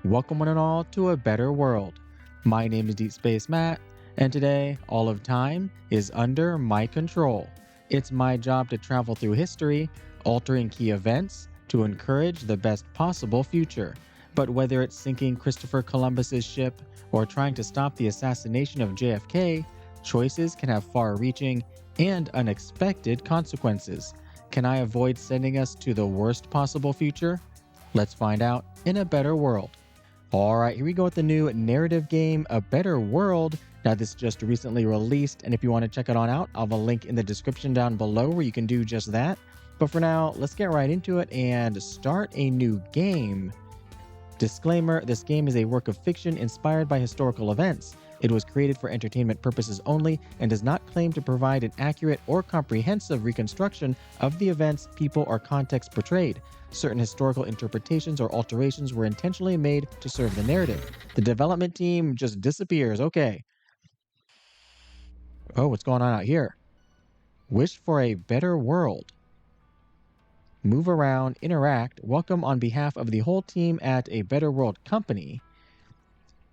Welcome one and all to a better world. My name is Deep Space Matt, and today all of time is under my control. It's my job to travel through history, altering key events to encourage the best possible future. But whether it's sinking Christopher Columbus's ship or trying to stop the assassination of JFK, choices can have far-reaching and unexpected consequences. Can I avoid sending us to the worst possible future? Let's find out in a better world. Alright, here we go with the new narrative game, A Better World. Now, this just recently released, and if you want to check it on out, I'll have a link in the description down below where you can do just that. But for now, let's get right into it and start a new game. Disclaimer, this game is a work of fiction inspired by historical events. It was created for entertainment purposes only and does not claim to provide an accurate or comprehensive reconstruction of the events, people, or context portrayed. Certain historical interpretations or alterations were intentionally made to serve the narrative. The development team just disappears. Okay. Oh, what's going on out here? Wish for a better world. Move around, interact, welcome on behalf of the whole team at A Better World Company.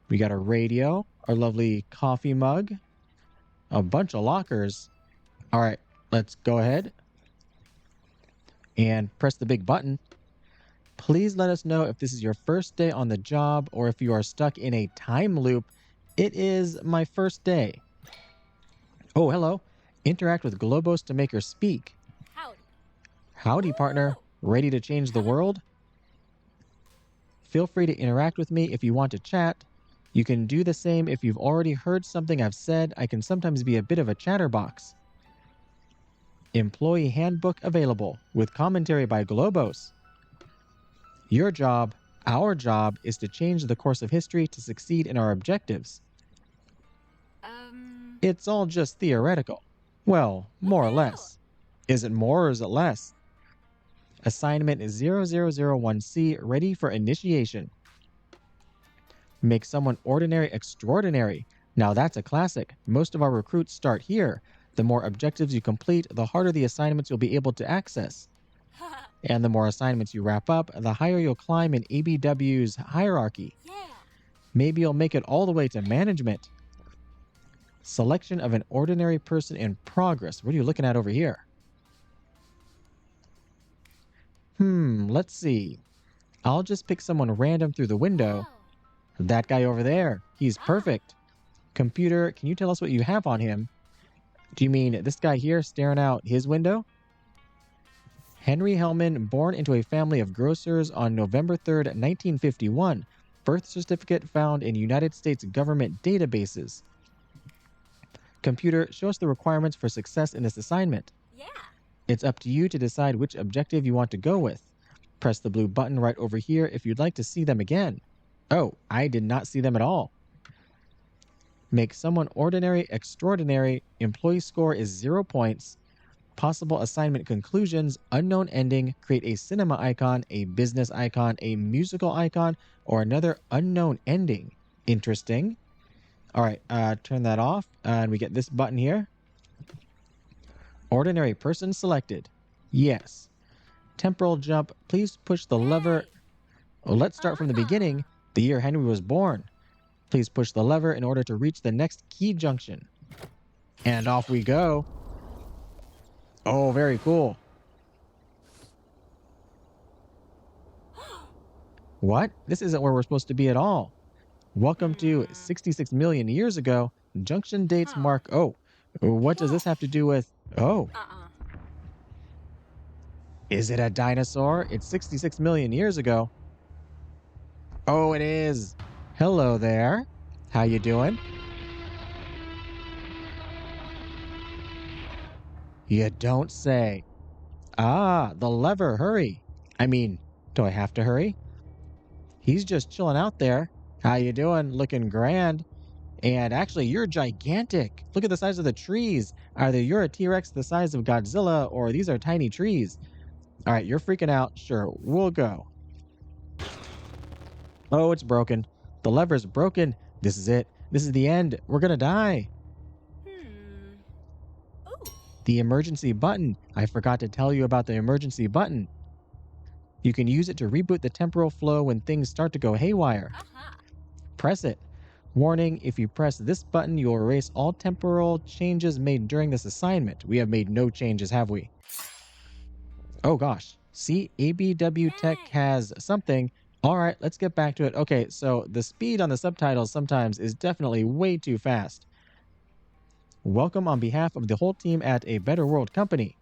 We got a radio, our lovely coffee mug, a bunch of lockers. All right, let's go ahead and press the big button. Please let us know if this is your first day on the job or if you are stuck in a time loop. It is my first day. Oh, hello. Interact with Globos to make her speak. Howdy. Howdy, partner. Ready to change the world? Feel free to interact with me if you want to chat. You can do the same if you've already heard something I've said. I can sometimes be a bit of a chatterbox. Employee handbook available with commentary by Globos. Your job, our job, is to change the course of history to succeed in our objectives. It's all just theoretical. Well, more or less. Is it more or is it less? Assignment is 0001C ready for initiation. Make someone ordinary extraordinary. Now that's a classic. Most of our recruits start here. The more objectives you complete, the harder the assignments you'll be able to access. And the more assignments you wrap up, the higher you'll climb in ABW's hierarchy. Yeah. Maybe you'll make it all the way to management. Selection of an ordinary person in progress. What are you looking at over here? Let's see. I'll just pick someone random through the window. That guy over there. He's perfect. Computer, can you tell us what you have on him? Do you mean this guy here staring out his window? Henry Hellman, born into a family of grocers on November 3rd, 1951. Birth certificate found in United States government databases. Computer, show us the requirements for success in this assignment. Yeah. It's up to you to decide which objective you want to go with. Press the blue button right over here if you'd like to see them again. Oh, I did not see them at all. Make someone ordinary extraordinary. Employee score is 0 points. Possible assignment conclusions, unknown ending, create a cinema icon, a business icon, a musical icon, or another unknown ending. Interesting. All right, turn that off, and we get this button here. Ordinary person selected. Yes. Temporal jump, please push the lever. Oh, let's start from the beginning, the year Henry was born. Please push the lever in order to reach the next key junction. And off we go. Oh, very cool. What? This isn't where we're supposed to be at all. Welcome to 66 million years ago. Junction dates mark... Oh, what does this have to do with... Oh. Is it a dinosaur? It's 66 million years ago. Oh, it is. Hello there. How you doing? You don't say. Ah, the lever, hurry. I mean, do I have to hurry? He's just chilling out there. How you doing? Looking grand. And actually, you're gigantic. Look at the size of the trees. Either you're a T-Rex the size of Godzilla, or these are tiny trees. All right, you're freaking out. Sure, we'll go. Oh, it's broken. The lever's broken. This is it. This is the end. We're gonna die. Ooh. The emergency button. I forgot to tell you about the emergency button. You can use it to reboot the temporal flow when things start to go haywire. Press it. Warning, if you press this button, you'll erase all temporal changes made during this assignment. We have made no changes, have we? Oh gosh. See, ABW Tech has something. All right, let's get back to it. Okay, so the speed on the subtitles sometimes is definitely way too fast. Welcome on behalf of the whole team at A Better World Company.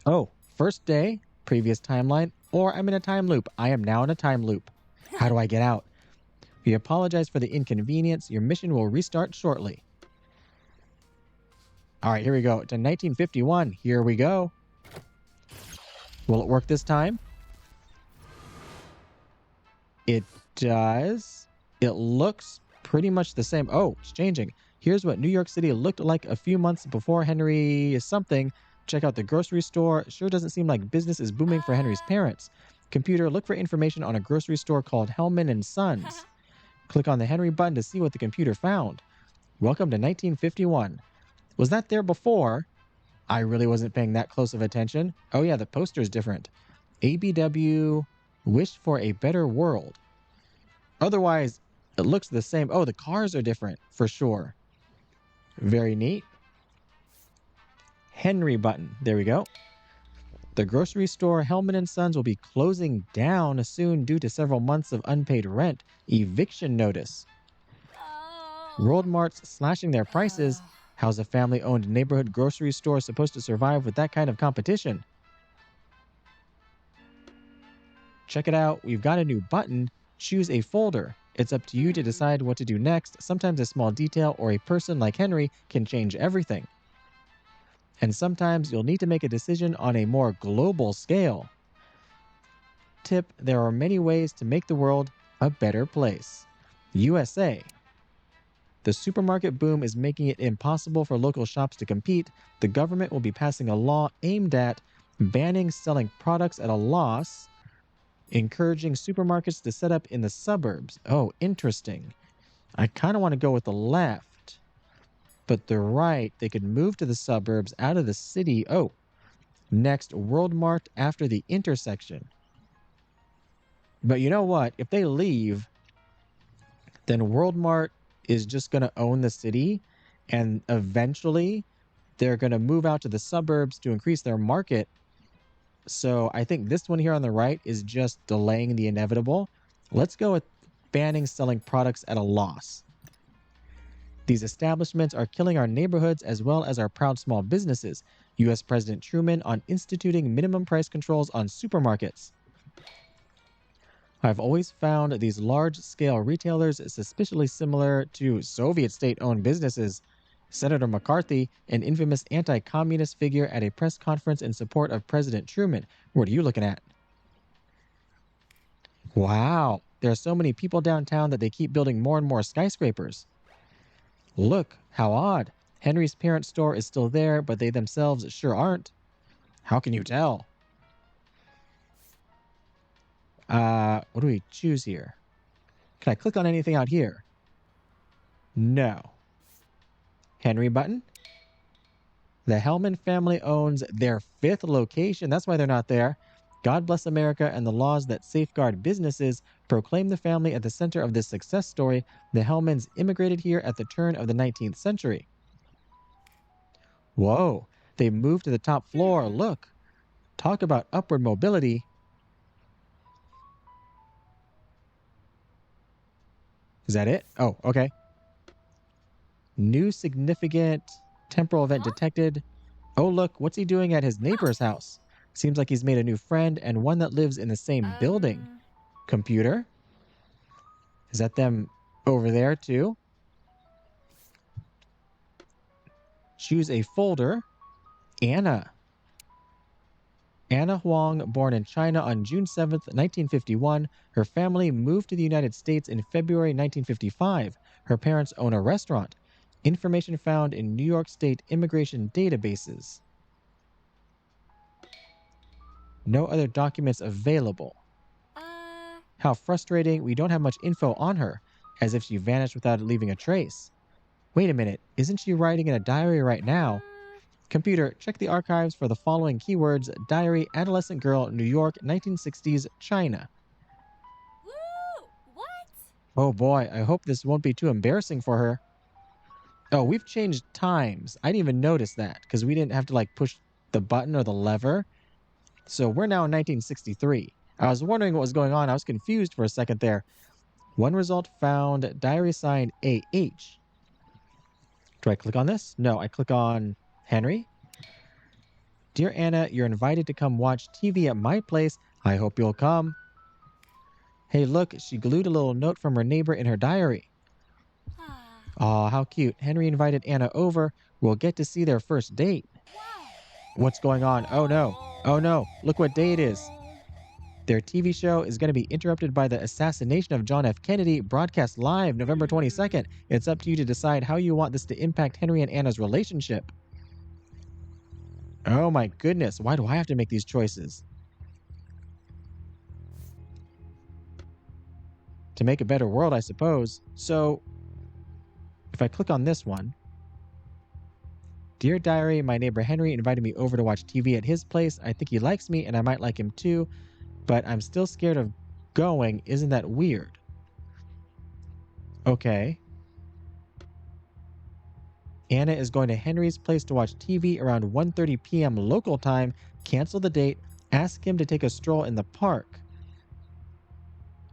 Oh, first day, previous timeline, or I'm in a time loop. I am now in a time loop. How do I get out? We apologize for the inconvenience. Your mission will restart shortly. All right, here we go. To 1951. Here we go. Will it work this time? It does. It looks pretty much the same. Oh, it's changing. Here's what New York City looked like a few months before Henry something. Check out the grocery store. Sure doesn't seem like business is booming for Henry's parents. Computer, look for information on a grocery store called Hellman and Sons. Click on the Henry button to see what the computer found. Welcome to 1951. Was that there before? I really wasn't paying that close of attention. Oh yeah, the poster's different. ABW, wish for a better world. Otherwise, it looks the same. Oh, the cars are different, for sure. Very neat. Henry button. There we go. The grocery store Hellman & Sons will be closing down soon due to several months of unpaid rent. Eviction notice. World Mart's slashing their prices. How's a family-owned neighborhood grocery store supposed to survive with that kind of competition? Check it out. We've got a new button. Choose a folder. It's up to you to decide what to do next. Sometimes a small detail or a person like Henry can change everything. And sometimes you'll need to make a decision on a more global scale. Tip, there are many ways to make the world a better place. USA. The supermarket boom is making it impossible for local shops to compete. The government will be passing a law aimed at banning selling products at a loss, encouraging supermarkets to set up in the suburbs. Oh, interesting. I kind of want to go with the left. But the right, they could move to the suburbs out of the city. Oh, next, World Mart after the intersection. But you know what? If they leave, then World Mart is just going to own the city. And eventually, they're going to move out to the suburbs to increase their market. So I think this one here on the right is just delaying the inevitable. Let's go with banning selling products at a loss. These establishments are killing our neighborhoods as well as our proud small businesses. U.S. President Truman on instituting minimum price controls on supermarkets. I've always found these large-scale retailers suspiciously similar to Soviet state-owned businesses. Senator McCarthy, an infamous anti-communist figure at a press conference in support of President Truman. What are you looking at? Wow, there are so many people downtown that they keep building more and more skyscrapers. Look, how odd. Henry's parents' store is still there, but they themselves sure aren't. How can you tell? What do we choose here? Can I click on anything out here? No. Henry button? The Hellman family owns their 5th location. That's why they're not there. God bless America and the laws that safeguard businesses proclaim the family at the center of this success story. The Hellmans immigrated here at the turn of the 19th century. Whoa, they moved to the top floor. Look, talk about upward mobility. Is that it? Oh, okay. New significant temporal event detected. Oh, look, what's he doing at his neighbor's house? Seems like he's made a new friend and one that lives in the same building. Computer? Is that them over there too? Choose a folder. Anna. Anna Huang, born in China on June 7th, 1951. Her family moved to the United States in February 1955. Her parents own a restaurant. Information found in New York State immigration databases. No other documents available. How frustrating. We don't have much info on her, as if she vanished without leaving a trace. Wait a minute, isn't she writing in a diary right now? Computer, check the archives for the following keywords: diary, adolescent girl, New York, 1960s, China. Woo! What? Oh boy, I hope this won't be too embarrassing for her. Oh, we've changed times. I didn't even notice that because we didn't have to like push the button or the lever. So we're now in 1963. I was wondering what was going on. I was confused for a second there. One result found, diary sign AH. Do I click on this? No, I click on Henry. Dear Anna, you're invited to come watch TV at my place. I hope you'll come. Hey, look, she glued a little note from her neighbor in her diary. Aw, how cute. Henry invited Anna over. We'll get to see their first date. Wow. What's going on? Oh no. Oh no. Look what day it is. Their TV show is going to be interrupted by the assassination of John F. Kennedy, broadcast live November 22nd. It's up to you to decide how you want this to impact Henry and Anna's relationship. Oh my goodness. Why do I have to make these choices? To make a better world, I suppose. So, if I click on this one, Dear Diary, my neighbor Henry invited me over to watch TV at his place. I think he likes me and I might like him too, but I'm still scared of going. Isn't that weird? Okay. Anna is going to Henry's place to watch TV around 1:30 p.m. local time. Cancel the date. Ask him to take a stroll in the park.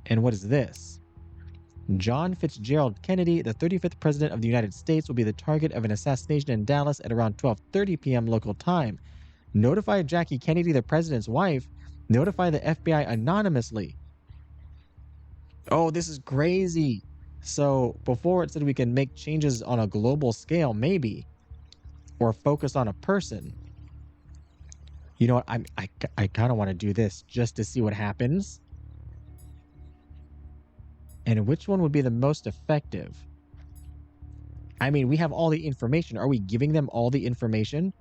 And what is this? John Fitzgerald Kennedy, the 35th President of the United States, will be the target of an assassination in Dallas at around 12:30 p.m. local time. Notify Jackie Kennedy, the president's wife. Notify the FBI anonymously. Oh, this is crazy. So before it said we can make changes on a global scale, maybe, or focus on a person. You know what? I kind of want to do this just to see what happens. And which one would be the most effective? I mean, we have all the information. Are we giving them all the information?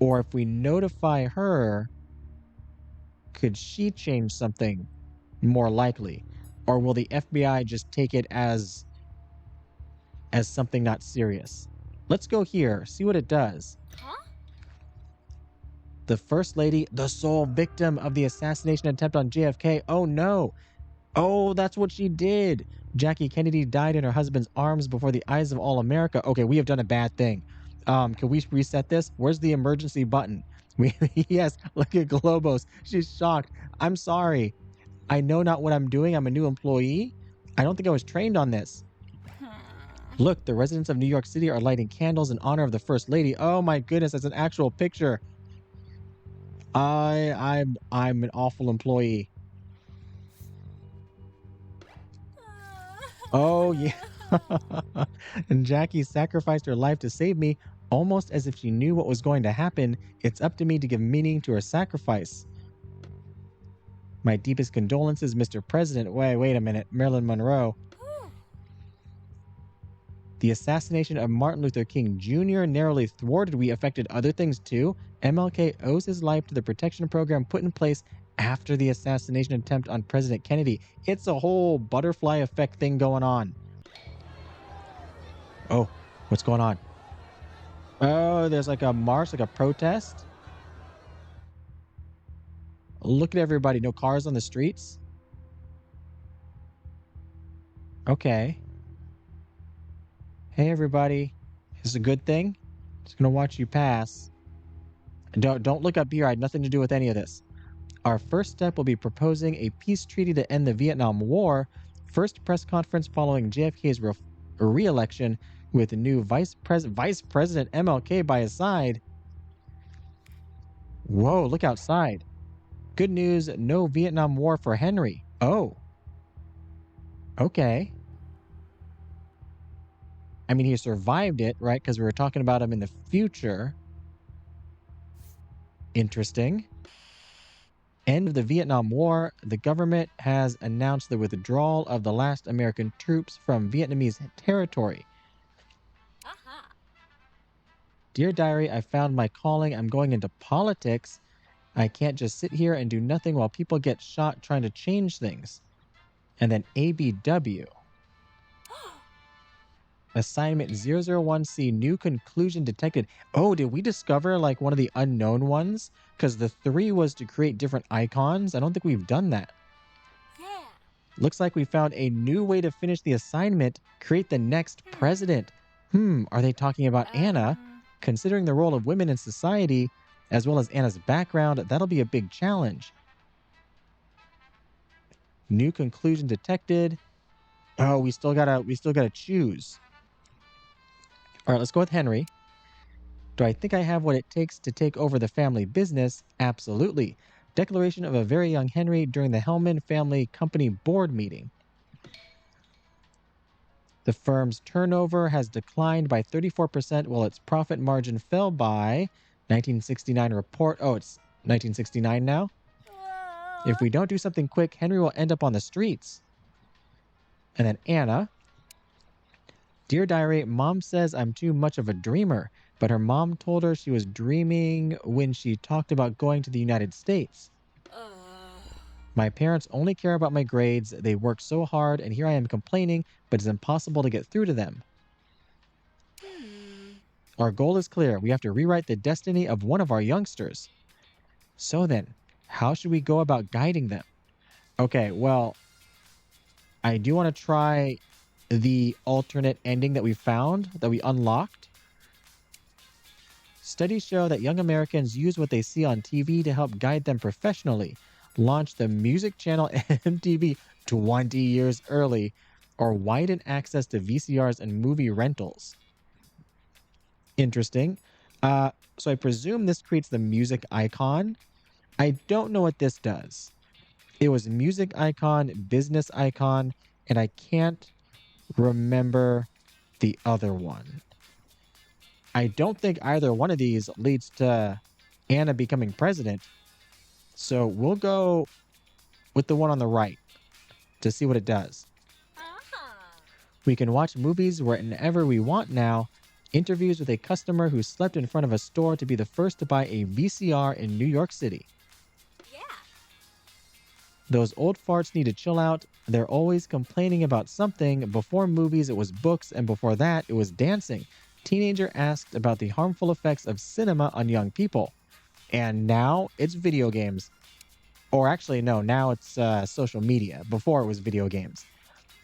Or if we notify her, could she change something more likely? Or will the FBI just take it as something not serious? Let's go here, see what it does. Huh? The First Lady, the sole victim of the assassination attempt on JFK. Oh no. Oh, that's what she did. Jackie Kennedy died in her husband's arms before the eyes of all America. Okay, we have done a bad thing. Can we reset this? Where's the emergency button? Yes, look at Globos. She's shocked. I'm sorry. I know not what I'm doing. I'm a new employee. I don't think I was trained on this. Look, the residents of New York City are lighting candles in honor of the First Lady. Oh my goodness, that's an actual picture. I'm an awful employee. Oh yeah. And Jackie sacrificed her life to save me, almost as if she knew what was going to happen. It's up to me to give meaning to her sacrifice. My deepest condolences, Mr. President. Wait a minute. Marilyn Monroe. The assassination of Martin Luther King Jr. narrowly thwarted. We affected other things too. MLK owes his life to the protection program put in place after the assassination attempt on President Kennedy. It's a whole butterfly effect thing going on. Oh, what's going on? Oh, there's like a march, like a protest. Look at everybody. No cars on the streets. Okay. Hey, everybody. Is this a good thing? Just gonna watch you pass. Don't look up here. I had nothing to do with any of this. Our first step will be proposing a peace treaty to end the Vietnam War. First press conference following JFK's re-election with new Vice President MLK by his side. Whoa, look outside. Good news, no Vietnam War for Henry. Oh. Okay. I mean, he survived it, right? Because we were talking about him in the future. Interesting. End of the Vietnam War. The government has announced the withdrawal of the last American troops from Vietnamese territory. Dear Diary, I found my calling. I'm going into politics. I can't just sit here and do nothing while people get shot trying to change things. And then ABW. Assignment 001C, new conclusion detected. Oh, did we discover like one of the unknown ones? Because the 3 was to create different icons. I don't think we've done that. Yeah. Looks like we found a new way to finish the assignment. Create the next president. Are they talking about Anna? Considering the role of women in society, as well as Anna's background, that'll be a big challenge. New conclusion detected. Oh, we still gotta choose. All right, let's go with Henry. Do I think I have what it takes to take over the family business? Absolutely. Declaration of a very young Henry during the Hellman family company board meeting. The firm's turnover has declined by 34% while its profit margin fell by 1969 report. Oh, it's 1969 now? If we don't do something quick, Henry will end up on the streets. And then Anna. Dear Diary, Mom says I'm too much of a dreamer, but her mom told her she was dreaming when she talked about going to the United States. My parents only care about my grades. They work so hard, and here I am complaining, but it's impossible to get through to them. Our goal is clear. We have to rewrite the destiny of one of our youngsters. So then, how should we go about guiding them? Okay, well, I do want to try the alternate ending that we found, that we unlocked. Studies show that young Americans use what they see on TV to help guide them professionally. Launch the music channel MTV 20 years early, or widen access to VCRs and movie rentals. Interesting. So I presume this creates the music icon. I don't know what this does. It was music icon, business icon, and I can't remember the other one. I don't think either one of these leads to Anna becoming president. So we'll go with the one on the right to see what it does. We can watch movies whenever we want now. Interviews with a customer who slept in front of a store to be the first to buy a VCR in New York City. Yeah. Those old farts need to chill out. They're always complaining about something. Before movies, it was books, and before that, it was dancing. Teenager asked about the harmful effects of cinema on young people. And now it's video games. Or actually, no, now it's social media. Before it was video games.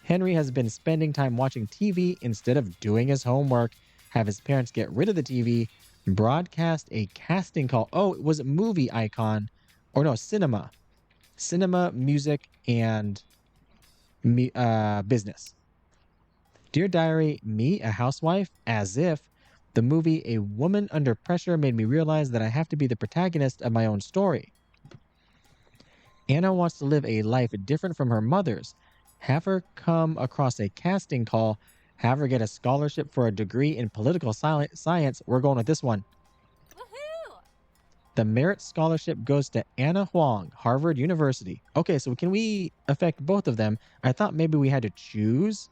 Henry has been spending time watching TV instead of doing his homework. Have his parents get rid of the TV. Broadcast a casting call. Oh, it was a movie icon. Or no, cinema. Cinema, music, and business. Dear Diary, me, a housewife, as if. The movie A Woman Under Pressure made me realize that I have to be the protagonist of my own story. Anna wants to live a life different from her mother's. Have her come across a casting call. Have her get a scholarship for a degree in political science. We're going with this one. Woohoo! The merit scholarship goes to Anna Huang, Harvard University. Okay, so can we affect both of them? I thought maybe we had to choose.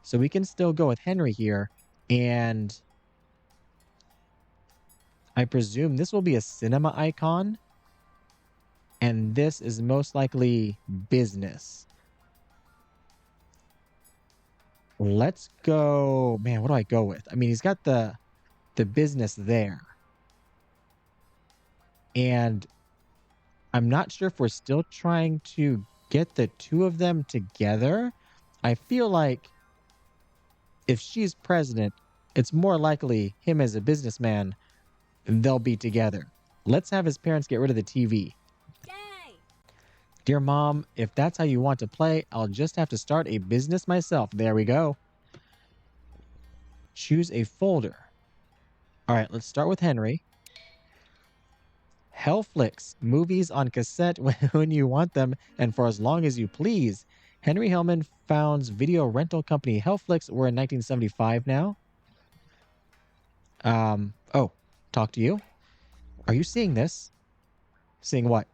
So we can still go with Henry here. And I presume this will be a cinema icon. And this is most likely business. Let's go. Man, what do I go with? I mean, he's got the business there. And I'm not sure if we're still trying to get the two of them together. I feel like if she's president, it's more likely him as a businessman, they'll be together. Let's have his parents get rid of the TV. Yay! Dear Mom, if that's how you want to play, I'll just have to start a business myself. There we go. Choose a folder. All right, let's start with Henry. Hellflix, movies on cassette when you want them and for as long as you please. Henry Hellman founds video rental company Hellflix. We're in 1975 now. Oh, talk to you. Are you seeing this? Seeing what?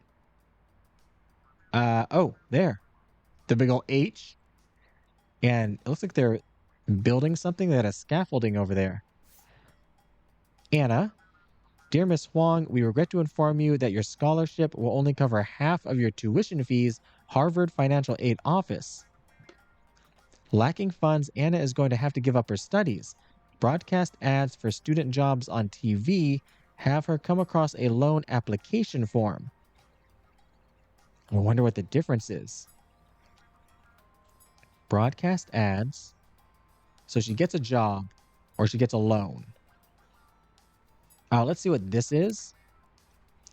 Oh, there. The big old H. And it looks like they're building something that has scaffolding over there. Anna. Dear Miss Huang, we regret to inform you that your scholarship will only cover half of your tuition fees. Harvard Financial Aid Office. Lacking funds, Anna is going to have to give up her studies. Broadcast ads for student jobs on TV have her come across a loan application form. I wonder what the difference is. Broadcast ads. So she gets a job or she gets a loan. Let's see what this is.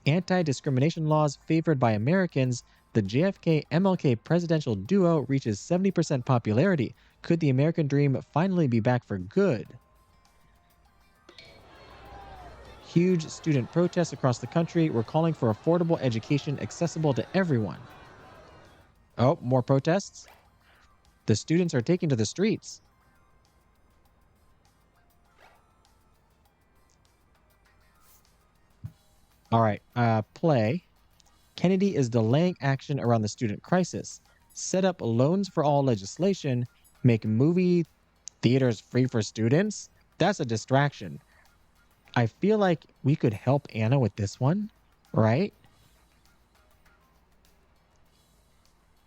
Anti-discrimination laws favored by Americans. The JFK-MLK presidential duo reaches 70% popularity. Could the American dream finally be back for good? Huge student protests across the country were calling for affordable education accessible to everyone. Oh, more protests? The students are taking to the streets. All right, play. Kennedy is delaying action around the student crisis. Set up loans for all legislation. Make movie theaters free for students. That's a distraction. I feel like we could help Anna with this one, right?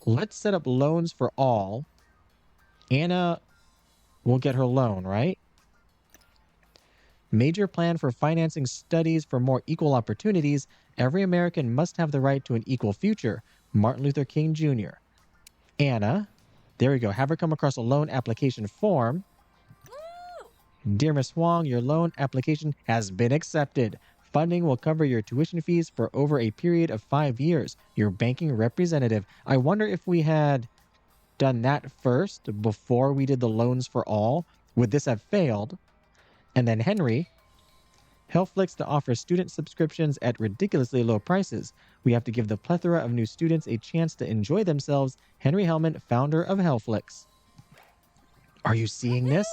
Let's set up loans for all. Anna will get her loan, right? Major plan for financing studies for more equal opportunities. Every American must have the right to an equal future. Martin Luther King Jr. Anna, there we go. Have her come across a loan application form. Woo! Dear Miss Huang, your loan application has been accepted. Funding will cover your tuition fees for over a period of 5 years. Your banking representative. I wonder if we had done that first before we did the loans for all. Would this have failed? And then Henry, Helflix to offer student subscriptions at ridiculously low prices. We have to give the plethora of new students a chance to enjoy themselves. Henry Hellman, founder of Helflix. Are you seeing this?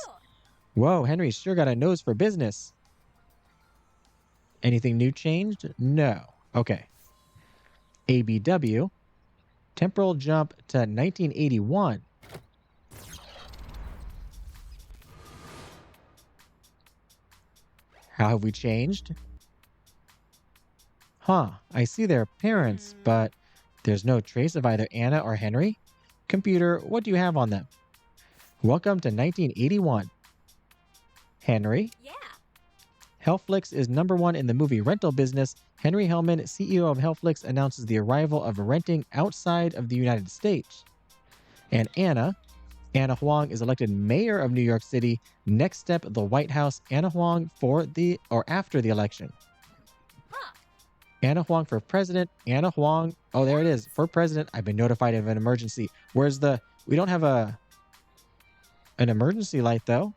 Whoa, Henry sure got a nose for business. Anything new changed? No. Okay. ABW, temporal jump to 1981. How have we changed? I see their parents, but there's no trace of either Anna or Henry. Computer, what do you have on them? Welcome to 1981. Henry? Yeah. Helflix is #1 in the movie rental business. Henry Hellman, CEO of Helflix, announces the arrival of renting outside of the United States. And Anna Huang is elected mayor of New York City. Next step, the White House. Anna Huang after the election. Huh. Anna Huang for president. Anna Huang. Oh, there it is. For president, I've been notified of an emergency. Where's we don't have an emergency light though.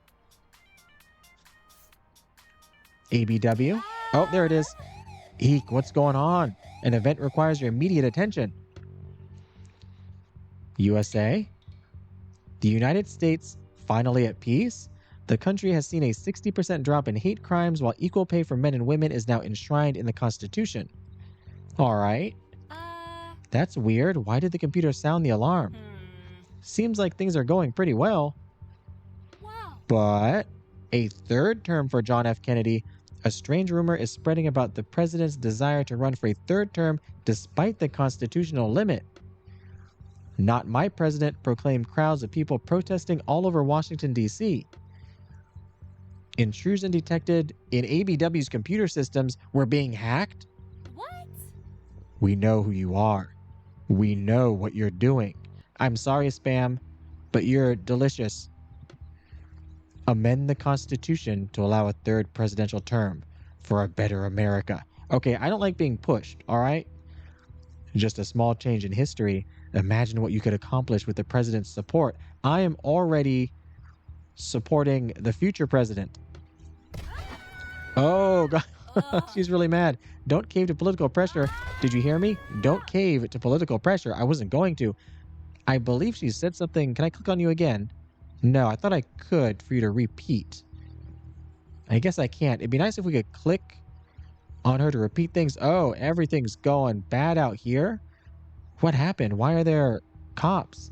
ABW. Oh, there it is. Eek, what's going on? An event requires your immediate attention. USA. The United States finally at peace? The country has seen a 60% drop in hate crimes while equal pay for men and women is now enshrined in the Constitution. All right. That's weird. Why did the computer sound the alarm? Seems like things are going pretty well. Wow. But a third term for John F. Kennedy. A strange rumor is spreading about the president's desire to run for a third term despite the constitutional limit. Not my president, proclaimed crowds of people protesting all over Washington, D.C. Intrusion detected in ABW's computer systems. We're being hacked? What? We know who you are. We know what you're doing. I'm sorry, spam, but you're delicious. Amend the Constitution to allow a third presidential term for a better America. Okay, I don't like being pushed, all right? Just a small change in history. Imagine what you could accomplish with the president's support. I am already supporting the future president. Oh, God. She's really mad. Don't cave to political pressure. Did you hear me? Don't cave to political pressure. I wasn't going to. I believe she said something. Can I click on you again? No, I thought I could for you to repeat. I guess I can't. It'd be nice if we could click on her to repeat things. Oh, everything's going bad out here. What happened? Why are there cops?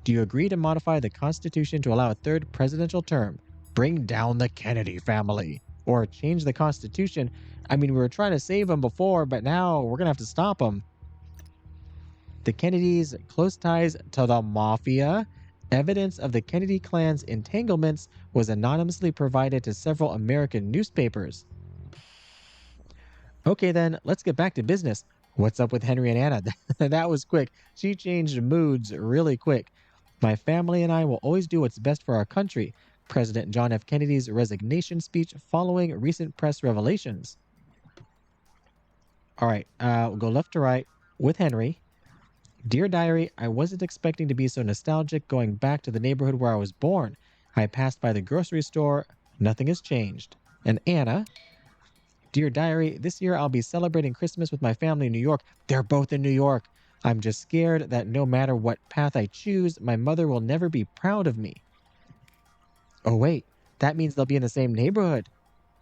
Do you agree to modify the Constitution to allow a third presidential term? Bring down the Kennedy family. Or change the Constitution. I mean, we were trying to save them before, but now we're going to have to stop them. The Kennedys' close ties to the mafia. Evidence of the Kennedy clan's entanglements was anonymously provided to several American newspapers. Okay, then, let's get back to business. What's up with Henry and Anna? That was quick. She changed moods really quick. My family and I will always do what's best for our country. President John F. Kennedy's resignation speech following recent press revelations. All right, we'll go left to right with Henry. Dear Diary, I wasn't expecting to be so nostalgic going back to the neighborhood where I was born. I passed by the grocery store. Nothing has changed. And Anna, Dear Diary, this year I'll be celebrating Christmas with my family in New York. They're both in New York. I'm just scared that no matter what path I choose, my mother will never be proud of me. Oh, wait, that means they'll be in the same neighborhood.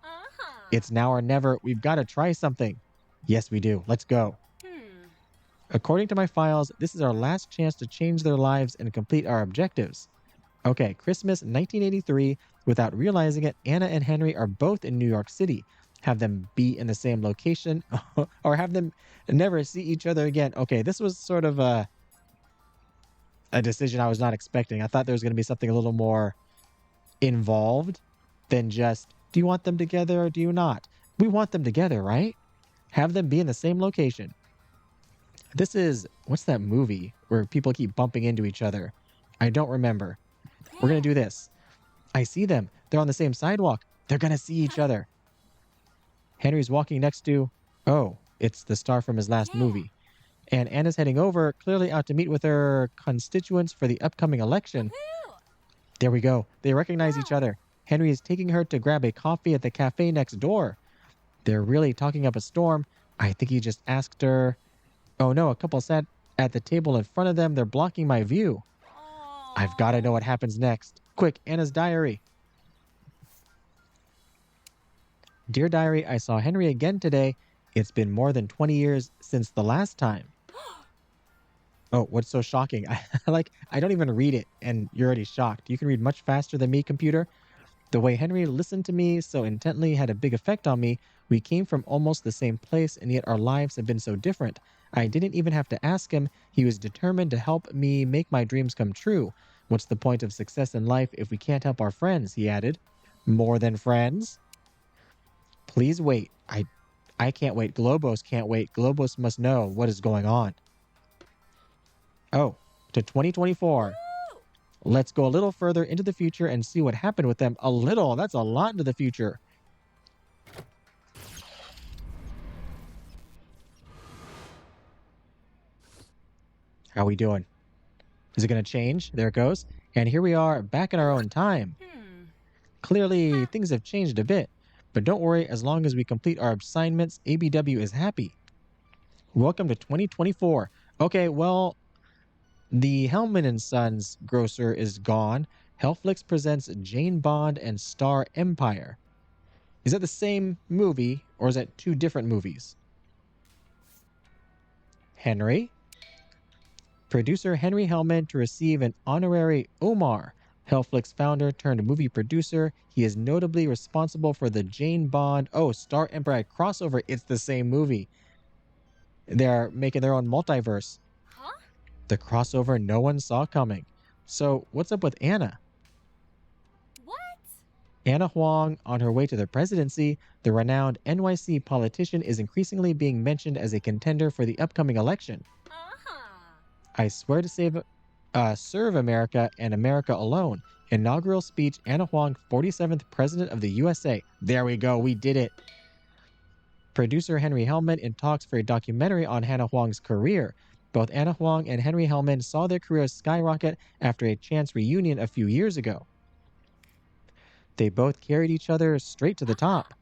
Uh-huh. It's now or never. We've got to try something. Yes, we do. Let's go. According to my files, this is our last chance to change their lives and complete our objectives. Okay, Christmas 1983. Without realizing it, Anna and Henry are both in New York City. Have them be in the same location or have them never see each other again. Okay, this was sort of a decision I was not expecting. I thought there was going to be something a little more involved than just, do you want them together or do you not? We want them together, right? Have them be in the same location. This is, what's that movie where people keep bumping into each other? I don't remember. We're going to do this. I see them. They're on the same sidewalk. They're going to see each other. Henry's walking next to, oh, it's the star from his last movie. And Anna's heading over, clearly out to meet with her constituents for the upcoming election. There we go. They recognize each other. Henry is taking her to grab a coffee at the cafe next door. They're really talking up a storm. I think he just asked her. Oh no, a couple sat at the table in front of them. They're blocking my view. I've got to know what happens next. Quick, Anna's diary. Dear Diary, I saw Henry again today. It's been more than 20 years since the last time. Oh, what's so shocking? I don't even read it and you're already shocked. You can read much faster than me, computer. The way Henry listened to me so intently had a big effect on me. We came from almost the same place, and yet our lives have been so different. I didn't even have to ask him. He was determined to help me make my dreams come true. What's the point of success in life if we can't help our friends? He added. More than friends? Please wait. I can't wait. Globos can't wait. Globos must know what is going on. Oh, to 2024. Let's go a little further into the future and see what happened with them. A little. That's a lot into the future. How we doing? Is it going to change? There it goes. And here we are back in our own time. Clearly, things have changed a bit. But don't worry, as long as we complete our assignments, ABW is happy. Welcome to 2024. Okay, well, the Hellman and Sons grocer is gone. Hellflix presents Jane Bond and Star Empire. Is that the same movie, or is that two different movies? Henry. Producer Henry Hellman to receive an honorary Omar. Hellflix founder turned movie producer. He is notably responsible for the Jane Bond, Star Empire crossover. It's the same movie. They're making their own multiverse. Huh? The crossover no one saw coming. So what's up with Anna? What? Anna Huang, on her way to the presidency, the renowned NYC politician, is increasingly being mentioned as a contender for the upcoming election. I swear to serve America and America alone. Inaugural speech, Anna Huang, 47th President of the USA. There we go, we did it. Producer Henry Hellman in talks for a documentary on Hannah Huang's career. Both Anna Huang and Henry Hellman saw their careers skyrocket after a chance reunion a few years ago. They both carried each other straight to the top.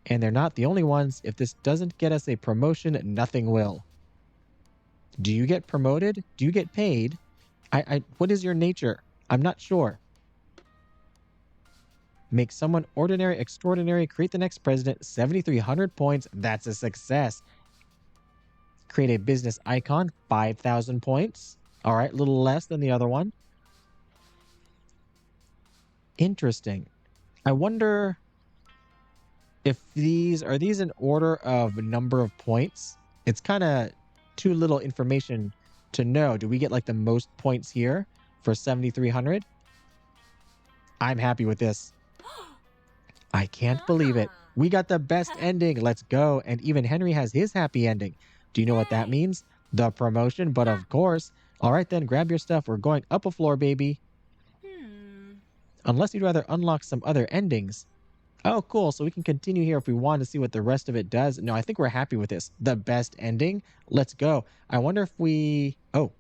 And they're not the only ones. If this doesn't get us a promotion, nothing will. Do you get promoted? Do you get paid? What is your nature? I'm not sure. Make someone ordinary extraordinary. Create the next president. 7,300 points. That's a success. Create a business icon. 5,000 points. All right, a little less than the other one. Interesting. I wonder if these are these in order of number of points. It's kind of too little information to know. Do we get like the most points here for 7,300? I'm happy with this. I can't believe it. Uh-huh. We got the best ending. Let's go. And even Henry has his happy ending. Do you know what that Yay. means? The promotion, but Ha. of course. All right, then grab your stuff. We're going up a floor, baby. Hmm. Unless you'd rather unlock some other endings. Oh, cool. So we can continue here if we want to see what the rest of it does. No, I think we're happy with this. The best ending. Let's go. I wonder if we. Oh,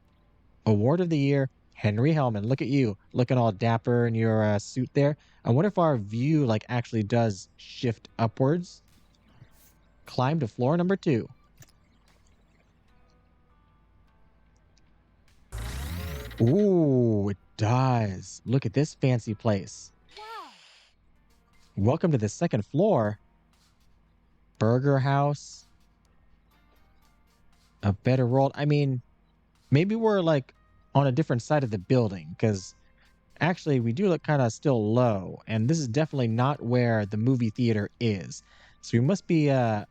Award of the Year, Henry Hellman. Look at you, looking all dapper in your suit there. I wonder if our view like actually does shift upwards. Climb to floor number 2. Ooh, it does. Look at this fancy place. Wow. Welcome to the second floor. Burger House. A better world. I mean, maybe we're like on a different side of the building because actually we do look kind of still low, and this is definitely not where the movie theater is. So we must be on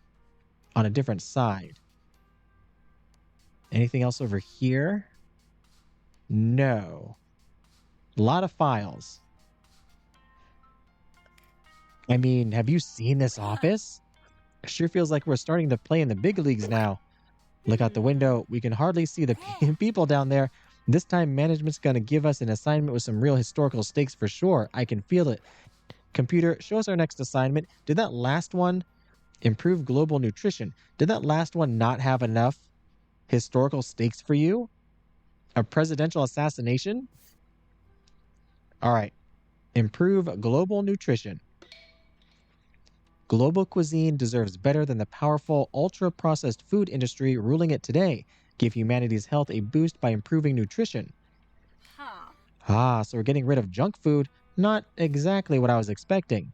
a different side. Anything else over here? No. A lot of files. I mean, have you seen this office? It sure feels like we're starting to play in the big leagues now. Look out the window. We can hardly see the Yeah. people down there. This time, management's going to give us an assignment with some real historical stakes for sure. I can feel it. Computer, show us our next assignment. Did that last one improve global nutrition? Did that last one not have enough historical stakes for you? A presidential assassination? All right. Improve global nutrition. Global cuisine deserves better than the powerful, ultra processed food industry ruling it today. Give humanity's health a boost by improving nutrition. Huh. Ah, so we're getting rid of junk food. Not exactly what I was expecting.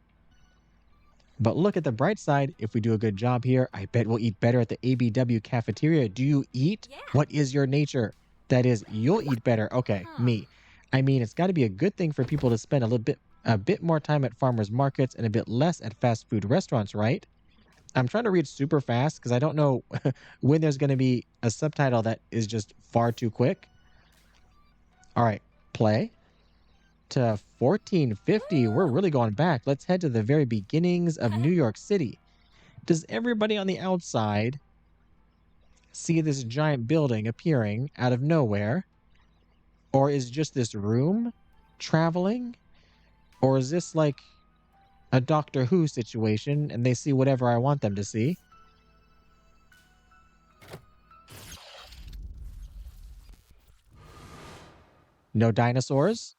But look at the bright side. If we do a good job here, I bet we'll eat better at the ABW cafeteria. Do you eat? Yeah. What is your nature? That is, you'll eat better. Okay, Huh. me. I mean, it's got to be a good thing for people to spend a bit more time at farmers markets and a bit less at fast food restaurants, right? I'm trying to read super fast because I don't know when there's going to be a subtitle that is just far too quick. All right, play to 1450. We're Woo. really going back. Let's head to the very beginnings of New York City. Does everybody on the outside see this giant building appearing out of nowhere? Or is just this room traveling? Or is this like a Doctor Who situation and they see whatever I want them to see? No dinosaurs?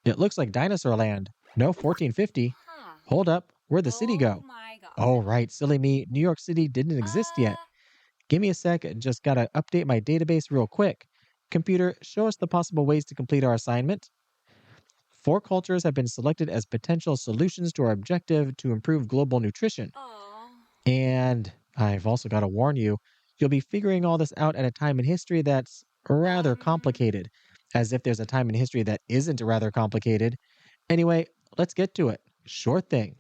It looks like Dinosaur Land. No 1450. Huh. Hold up. Where'd the city Oh go? my god. Oh, right. Silly me. New York City didn't exist yet. Uh. Give me a sec. Just gotta update my database real quick. Computer, show us the possible ways to complete our assignment. 4 cultures have been selected as potential solutions to our objective to improve global nutrition. Oh. And I've also got to warn you, you'll be figuring all this out at a time in history that's rather Um. complicated, as if there's a time in history that isn't rather complicated. Anyway, let's get to it. Sure thing.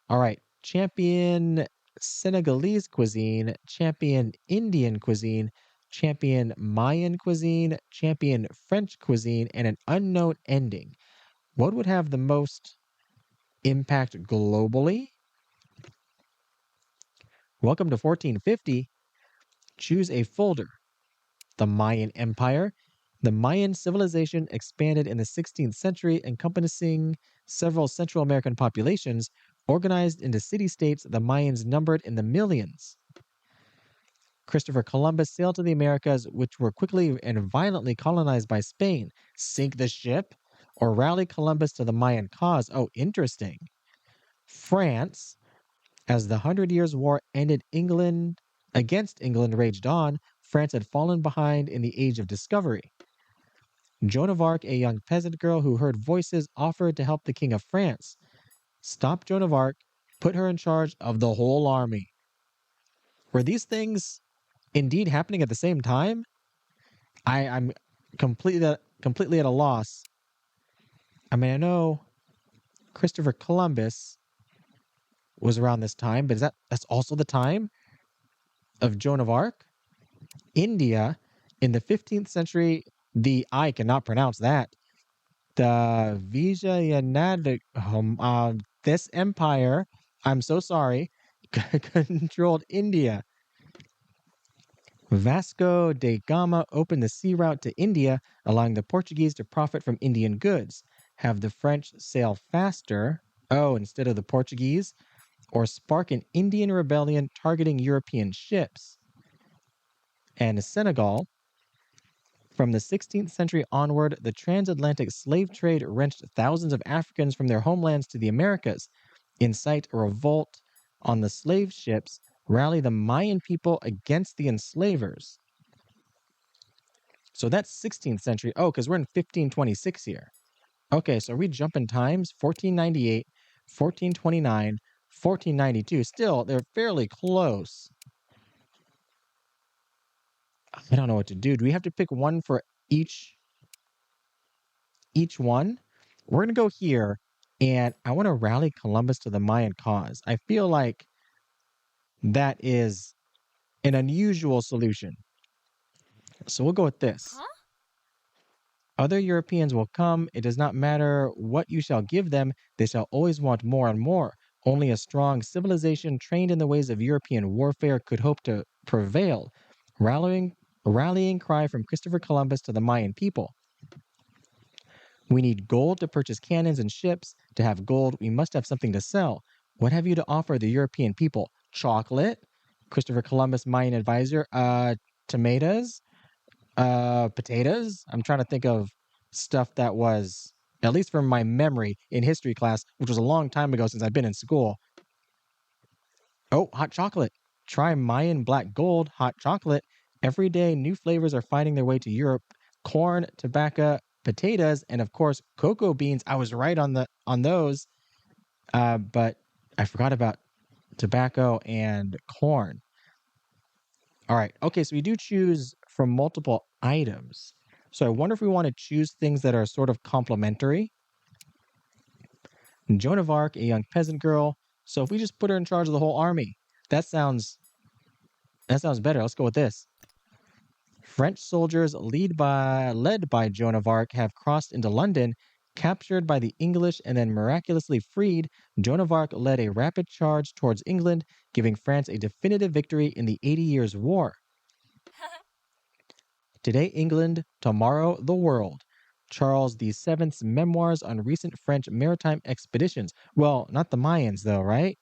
All right. Champion Senegalese cuisine, champion Indian cuisine, champion Mayan cuisine, champion French cuisine, and an unknown ending. What would have the most impact globally? Welcome to 1450. Choose a folder. The Mayan Empire. The Mayan civilization expanded in the 16th century, encompassing several Central American populations. Organized into city states, the Mayans numbered in the millions. Christopher Columbus sailed to the Americas, which were quickly and violently colonized by Spain. Sink the ship or rally Columbus to the Mayan cause? Oh, interesting. France, as the Hundred Years' War ended England against England raged on, France had fallen behind in the age of discovery. Joan of Arc, a young peasant girl who heard voices, offered to help the King of France. Stop Joan of Arc, put her in charge of the whole army. Were these things indeed happening at the same time? I'm completely at a loss. I mean, I know Christopher Columbus was around this time, but that's also the time of Joan of Arc? India in the 15th century, I cannot pronounce that. The Vijayanagara, this empire, I'm so sorry, controlled India. Vasco da Gama opened the sea route to India, allowing the Portuguese to profit from Indian goods. Have the French sail faster, instead of the Portuguese, or spark an Indian rebellion targeting European ships. And Senegal, from the 16th century onward, the transatlantic slave trade wrenched thousands of Africans from their homelands to the Americas. Incite a revolt on the slave ships, rally the Mayan people against the enslavers. So that's 16th century. Oh, because we're in 1526 here. Okay, so we jump in times 1498, 1429, 1492. Still, they're fairly close. I don't know what to do. Do we have to pick one for each one? We're gonna go here, and I want to rally Columbus to the Mayan cause. I feel like that is an unusual solution. So we'll go with this. Huh? Other Europeans will come. It does not matter what you shall give them, they shall always want more and more. Only a strong civilization trained in the ways of European warfare could hope to prevail. Rallying cry from Christopher Columbus to the Mayan people. We need gold to purchase cannons and ships. To have gold, we must have something to sell. What have you to offer the European people? Chocolate? Christopher Columbus, Mayan advisor. Tomatoes? Potatoes? I'm trying to think of stuff that was, at least from my memory in history class, which was a long time ago since I've been in school. Oh, hot chocolate. Try Mayan black gold hot chocolate. Every day, new flavors are finding their way to Europe. Corn, tobacco, potatoes, and of course, cocoa beans. I was right on those, but I forgot about tobacco and corn. All right. Okay, so we do choose from multiple items. So I wonder if we want to choose things that are sort of complementary. Joan of Arc, a young peasant girl. So if we just put her in charge of the whole army, that sounds better. Let's go with this. French soldiers led by Joan of Arc have crossed into London, captured by the English and then miraculously freed. Joan of Arc led a rapid charge towards England, giving France a definitive victory in the 80 Years' War. Today, England, tomorrow, the world. Charles VII's memoirs on recent French maritime expeditions. Well, not the Mayans, though, right?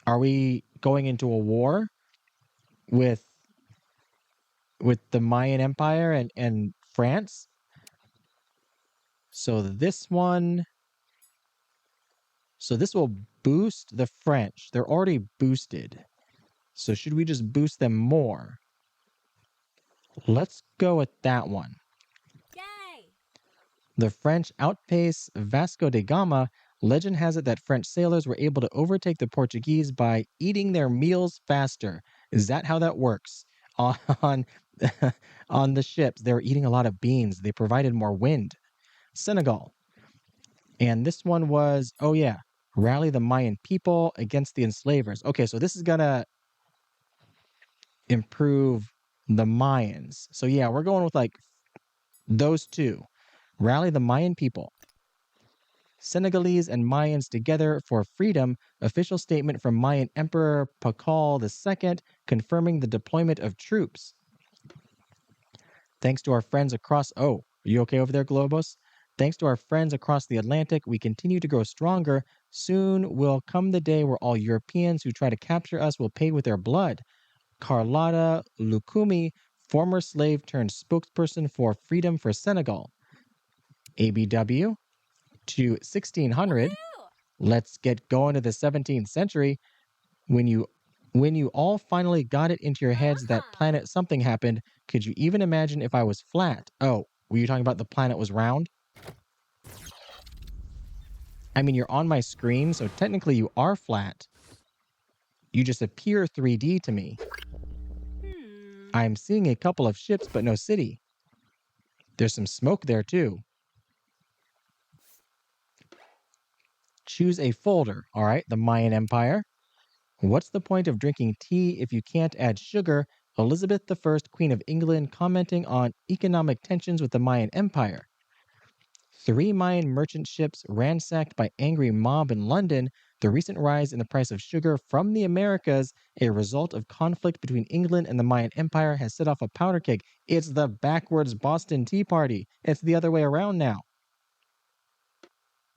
Are we going into a war with the Mayan Empire and France? So this will boost the French. They're already boosted. So should we just boost them more? Let's go with that one. Yay! The French outpace Vasco da Gama. Legend has it that French sailors were able to overtake the Portuguese by eating their meals faster. Is that how that works? On on the ships, they were eating a lot of beans. They provided more wind. Senegal. And this one was, oh yeah, rally the Mayan people against the enslavers. Okay, so this is gonna improve the Mayans. So yeah, we're going with like those two. Rally the Mayan people. Senegalese and Mayans together for freedom. Official statement from Mayan Emperor Pakal II confirming the deployment of troops. Thanks to our friends across. Oh, are you okay over there, Globus? Thanks to our friends across the Atlantic, we continue to grow stronger. Soon will come the day where all Europeans who try to capture us will pay with their blood. Carlotta Lukumi, former slave turned spokesperson for freedom for Senegal. ABW to 1600. Woohoo! Let's get going to the 17th century. When you all finally got it into your heads that Uh-huh. planet something happened, could you even imagine if I was flat? Oh, were you talking about the planet was round? I mean, you're on my screen, so technically you are flat. You just appear 3D to me. Hmm. I'm seeing a couple of ships, but no city. There's some smoke there, too. Choose a folder. All right, the Mayan Empire. What's the point of drinking tea if you can't add sugar? Elizabeth I, Queen of England, commenting on economic tensions with the Mayan Empire. 3 Mayan merchant ships ransacked by angry mob in London. The recent rise in the price of sugar from the Americas, a result of conflict between England and the Mayan Empire, has set off a powder keg. It's the backwards Boston Tea Party. It's the other way around now.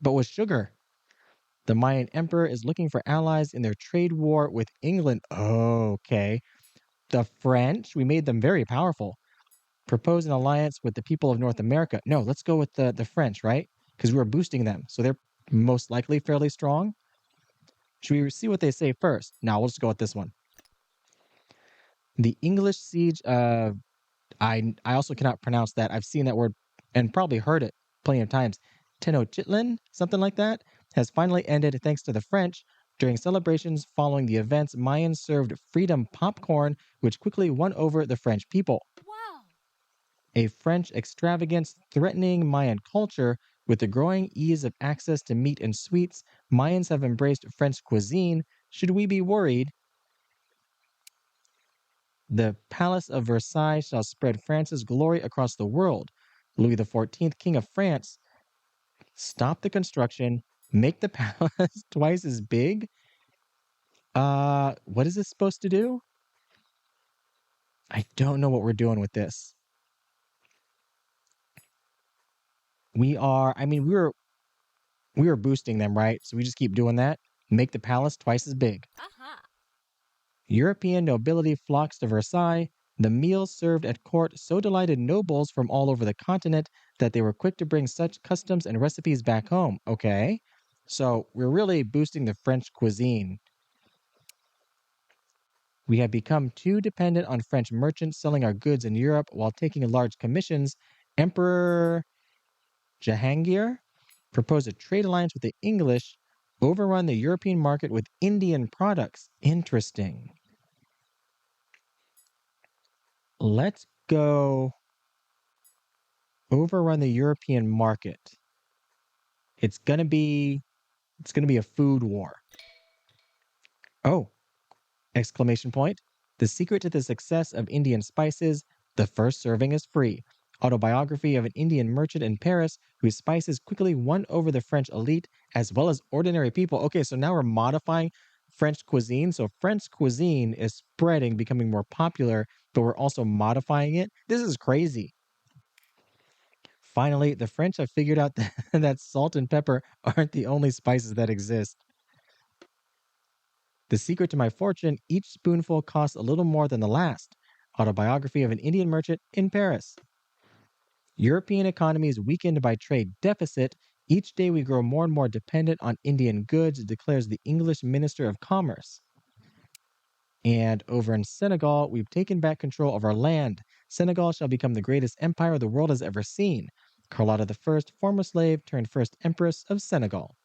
But with sugar. The Mayan emperor is looking for allies in their trade war with England. Okay. The French, we made them very powerful. Propose an alliance with the people of North America. No, let's go with the French, right? Because we were boosting them. So they're most likely fairly strong. Should we see what they say first? Now we'll just go with this one. The English siege of I also cannot pronounce that. I've seen that word and probably heard it plenty of times. Tenochtitlan, something like that, has finally ended thanks to the French. During celebrations following the events, Mayans served freedom popcorn, which quickly won over the French people. Wow. A French extravagance threatening Mayan culture. With the growing ease of access to meat and sweets, Mayans have embraced French cuisine. Should we be worried? The Palace of Versailles shall spread France's glory across the world. Louis XIV, King of France, stop the construction, make the palace twice as big. What is this supposed to do? I don't know what we're doing with this. We were boosting them, right? So we just keep doing that. Make the palace twice as big. Aha. European nobility flocks to Versailles. The meals served at court so delighted nobles from all over the continent that they were quick to bring such customs and recipes back home. Okay. So we're really boosting the French cuisine. We have become too dependent on French merchants selling our goods in Europe while taking large commissions. Emperor Jahangir proposed a trade alliance with the English, overrun the European market with Indian products. Interesting. Let's go overrun the European market. It's gonna be a food war. Oh, exclamation point. The secret to the success of Indian spices, the first serving is free. Autobiography of an Indian merchant in Paris whose spices quickly won over the French elite as well as ordinary people. Okay, so now we're modifying French cuisine. So French cuisine is spreading, becoming more popular, but we're also modifying it. This is crazy. Finally, the French have figured out that salt and pepper aren't the only spices that exist. The secret to my fortune, each spoonful costs a little more than the last. Autobiography of an Indian merchant in Paris. European economies weakened by trade deficit. Each day we grow more and more dependent on Indian goods, declares the English Minister of Commerce. And over in Senegal, we've taken back control of our land. Senegal shall become the greatest empire the world has ever seen. Carlotta I, former slave turned first empress of Senegal.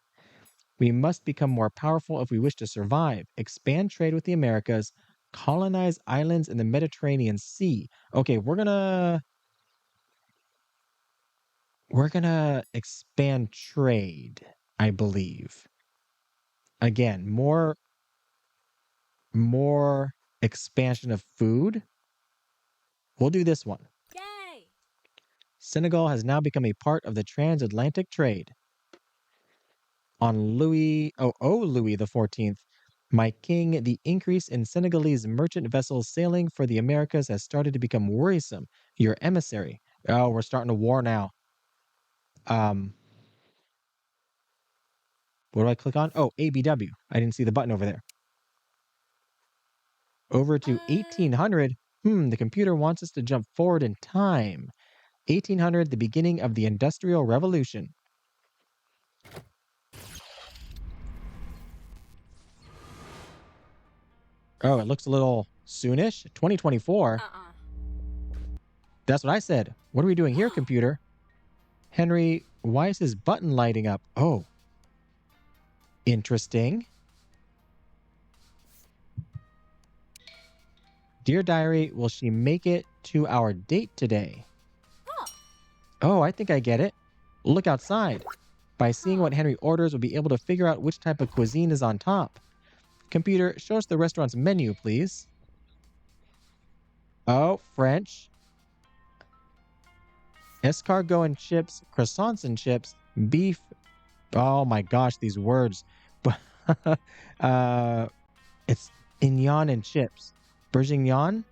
We must become more powerful if we wish to survive, expand trade with the Americas, colonize islands in the Mediterranean Sea. Okay, we're gonna expand trade, I believe. Again, more expansion of food. We'll do this one. Yay. Senegal has now become a part of the transatlantic trade. On Louis XIV, my king, the increase in Senegalese merchant vessels sailing for the Americas has started to become worrisome. Your emissary. Oh, we're starting a war now. What do I click on? Oh, ABW. I didn't see the button over there. Over to 1800. The computer wants us to jump forward in time. 1800, the beginning of the Industrial Revolution. Oh, it looks a little soonish. 2024. That's what I said. What are we doing here, computer? Henry, why is his button lighting up? Oh. Interesting. Dear Diary, will she make it to our date today? Oh, I think I get it. Look outside. By seeing what Henry orders, we'll be able to figure out which type of cuisine is on top. Computer, show us the restaurant's menu, please. Oh, French. Escargot and chips, croissants and chips, beef. Oh my gosh, these words. uh, it's ignon and chips. Bourguignon?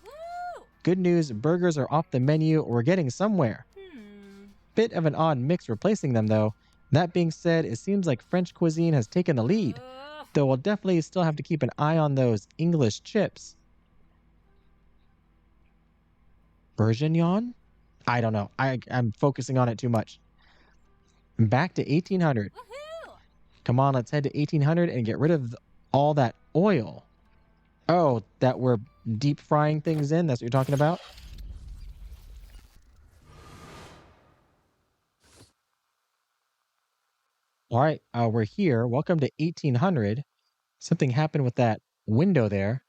Woo! Good news, burgers are off the menu. We're getting somewhere. Hmm. Bit of an odd mix replacing them, though. That being said, it seems like French cuisine has taken the lead, though we'll definitely still have to keep an eye on those English chips. Bourguignon? I don't know. I'm focusing on it too much. Back to 1800. Woohoo! Come on, let's head to 1800 and get rid of all that oil. Oh, that we're deep frying things in? That's what you're talking about? All right, we're here. Welcome to 1800. Something happened with that window there.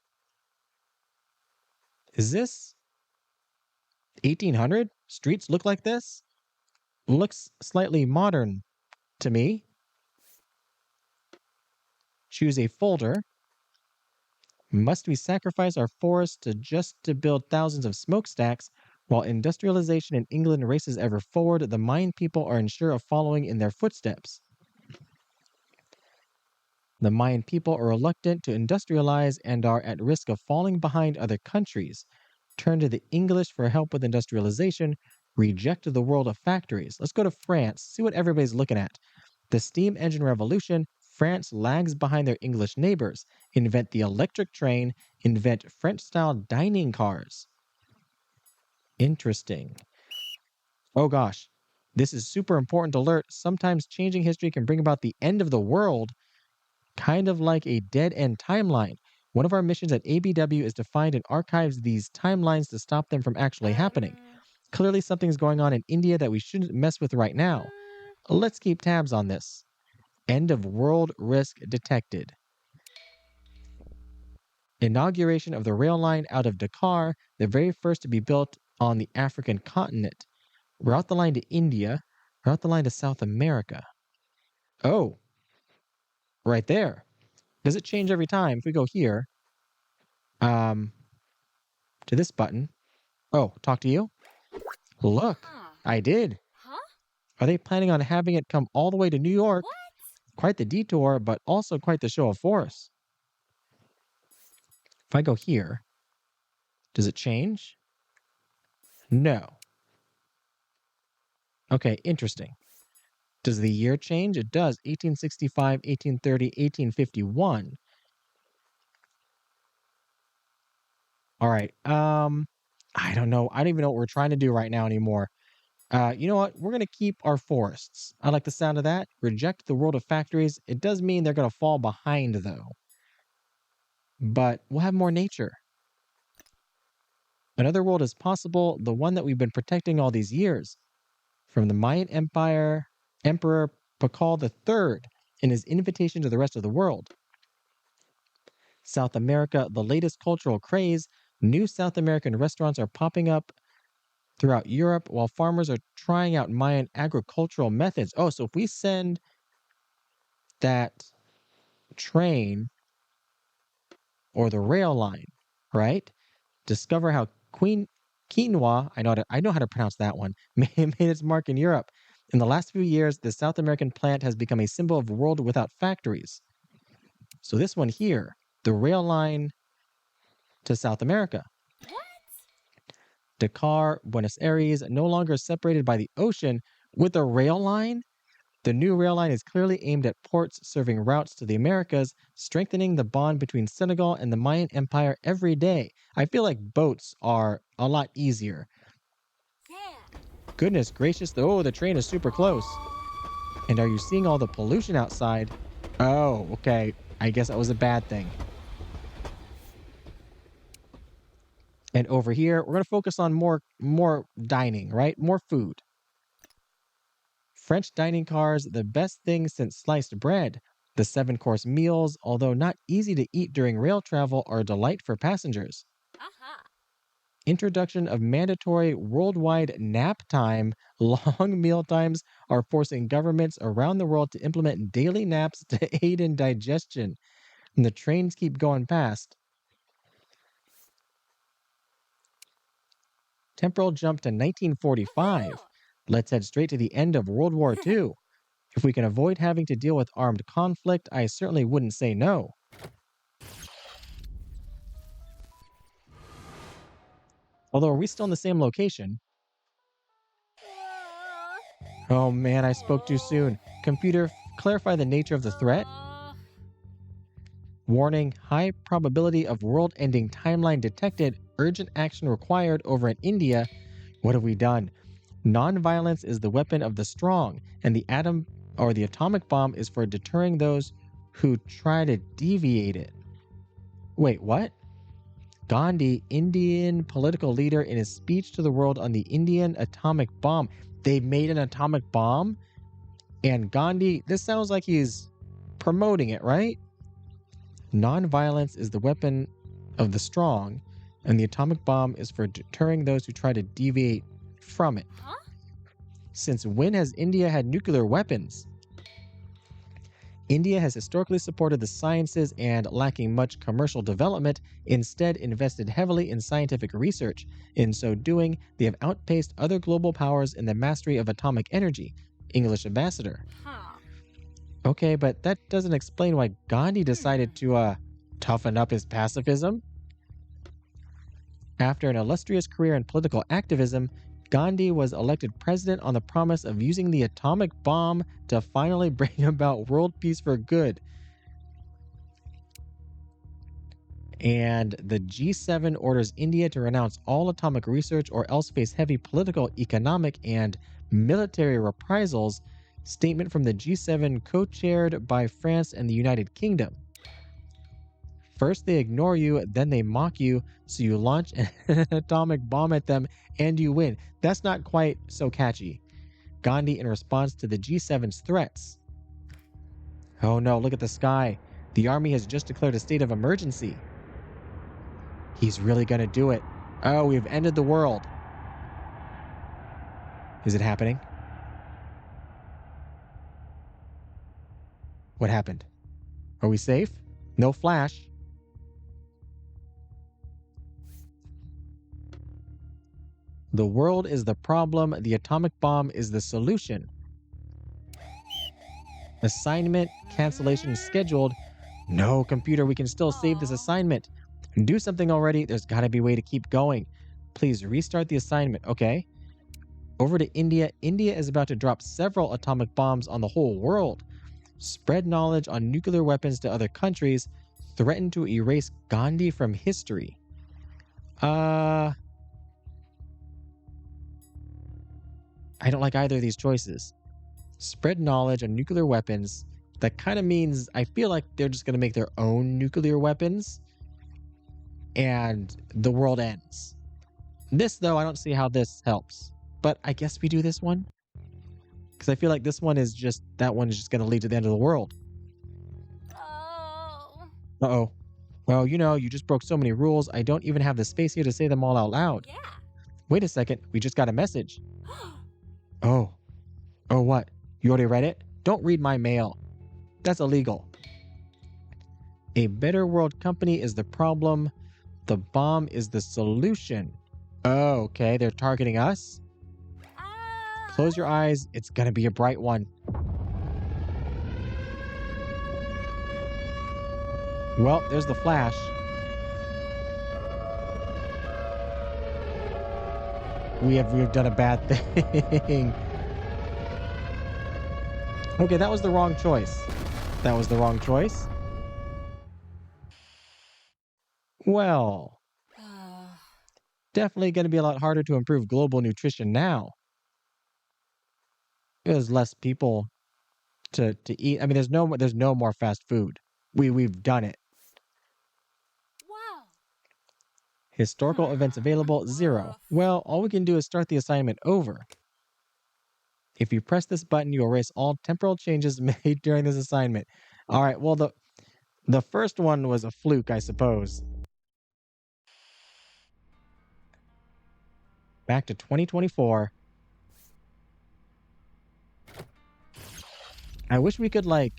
Is this 1800? Streets look like this? Looks slightly modern to me. Choose a folder. Must we sacrifice our forests to build thousands of smokestacks? While industrialization in England races ever forward, the Mayan people are unsure of following in their footsteps. The Mayan people are reluctant to industrialize and are at risk of falling behind other countries. Turn to the English for help with industrialization. Reject the world of factories. Let's go to France, see what everybody's looking at. The steam engine revolution, France lags behind their English neighbors. Invent the electric train, invent French style dining cars. Interesting. Oh gosh, this is super important alert. Sometimes changing history can bring about the end of the world, kind of like a dead end timeline. One of our missions at ABW is to find and archive these timelines to stop them from actually happening. Um. Clearly, something's going on in India that we shouldn't mess with right now. Let's keep tabs on this. End of world risk detected. Inauguration of the rail line out of Dakar, the very first to be built on the African continent. Route the line to India, route the line to South America. Oh, right there. Does it change every time? If we go here, um, to this button. Oh, talk to you? Look, Huh. I did. Huh? Are they planning on having it come all the way to New York? What? Quite the detour, but also quite the show of force. If I go here, does it change? No. Okay, interesting. Does the year change? It does. 1865, 1830, 1851. All right. I don't know. I don't even know what we're trying to do right now anymore. You know what? We're going to keep our forests. I like the sound of that. Reject the world of factories. It does mean they're going to fall behind, though. But we'll have more nature. Another world is possible, the one that we've been protecting all these years. From the Mayan Empire, Emperor Pakal III in his invitation to the rest of the world. South America, the latest cultural craze. New South American restaurants are popping up throughout Europe while farmers are trying out Mayan agricultural methods. Oh, so if we send that train or the rail line, right? Discover how quinoa, I know how to pronounce that one, made its mark in Europe. In the last few years, the South American plant has become a symbol of a world without factories. So this one here, the rail line to South America. What? Dakar, Buenos Aires, no longer separated by the ocean with a rail line. The new rail line is clearly aimed at ports serving routes to the Americas, strengthening the bond between Senegal and the Mayan Empire every day. I feel like boats are a lot easier. Yeah. Goodness gracious, oh, the train is super close. And are you seeing all the pollution outside? Oh, okay. I guess that was a bad thing. And over here, we're going to focus on more dining, right? More food. French dining cars, the best thing since sliced bread. The seven-course meals, although not easy to eat during rail travel, are a delight for passengers. Aha. Introduction of mandatory worldwide nap time. Long meal times are forcing governments around the world to implement daily naps to aid in digestion. And the trains keep going past. Temporal jump to 1945. Woohoo! Let's head straight to the end of World War II. If we can avoid having to deal with armed conflict, I certainly wouldn't say no. Although, are we still in the same location? Oh man, I spoke too soon. Computer, clarify the nature of the threat. Warning, high probability of world ending timeline detected, urgent action required over in India. What have we done? Nonviolence is the weapon of the strong, and the atom or the atomic bomb is for deterring those who try to deviate it. Wait, what? Gandhi, Indian political leader, in his speech to the world on the Indian atomic bomb. They made an atomic bomb? And Gandhi, this sounds like he's promoting it, right? Nonviolence is the weapon of the strong, and the atomic bomb is for deterring those who try to deviate from it. Huh? Since when has India had nuclear weapons? India has historically supported the sciences and, lacking much commercial development, instead invested heavily in scientific research. In so doing, they have outpaced other global powers in the mastery of atomic energy. English ambassador. Huh. Okay, but that doesn't explain why Gandhi decided to, toughen up his pacifism. After an illustrious career in political activism, Gandhi was elected president on the promise of using the atomic bomb to finally bring about world peace for good. And the G7 orders India to renounce all atomic research or else face heavy political, economic, and military reprisals. Statement from the G7 co-chaired by France and the United Kingdom. First they ignore you, then they mock you, so you launch an atomic bomb at them and you win. That's not quite so catchy. Gandhi in response to the G7's threats. Oh no, look at the sky. The army has just declared a state of emergency. He's really gonna do it. Oh, we've ended the world. Is it happening? What happened? Are we safe? No flash. The world is the problem, the atomic bomb is the solution. Assignment cancellation scheduled. No, computer, we can still save this assignment. Do something already. There's got to be a way to keep going. Please restart the assignment, okay? Over to India. India is about to drop several atomic bombs on the whole world. Spread knowledge on nuclear weapons to other countries. Threaten to erase Gandhi from history. I don't like either of these choices. Spread knowledge on nuclear weapons. That kind of means I feel like they're just going to make their own nuclear weapons and the world ends. This, though, I don't see how this helps. But I guess we do this one. Because I feel like this one is just, that one is just going to lead to the end of the world. Oh. Uh-oh. Well, you just broke so many rules, I don't even have the space here to say them all out loud. Yeah. Wait a second, we just got a message. Oh. Oh, what? You already read it? Don't read my mail. That's illegal. A better world company is the problem. The bomb is the solution. Oh, okay, they're targeting us? Close your eyes, it's gonna be a bright one. Well, there's the flash. We've done a bad thing. Okay, that was the wrong choice. That was the wrong choice. Well, definitely going to be a lot harder to improve global nutrition now. There's less people to eat. I mean, there's no more fast food. We've done it. Wow. Historical events available 0. Well, all we can do is start the assignment over. If you press this button, you erase all temporal changes made during this assignment. All right, well, the first one was a fluke, I suppose. Back to 2024. I wish we could, like,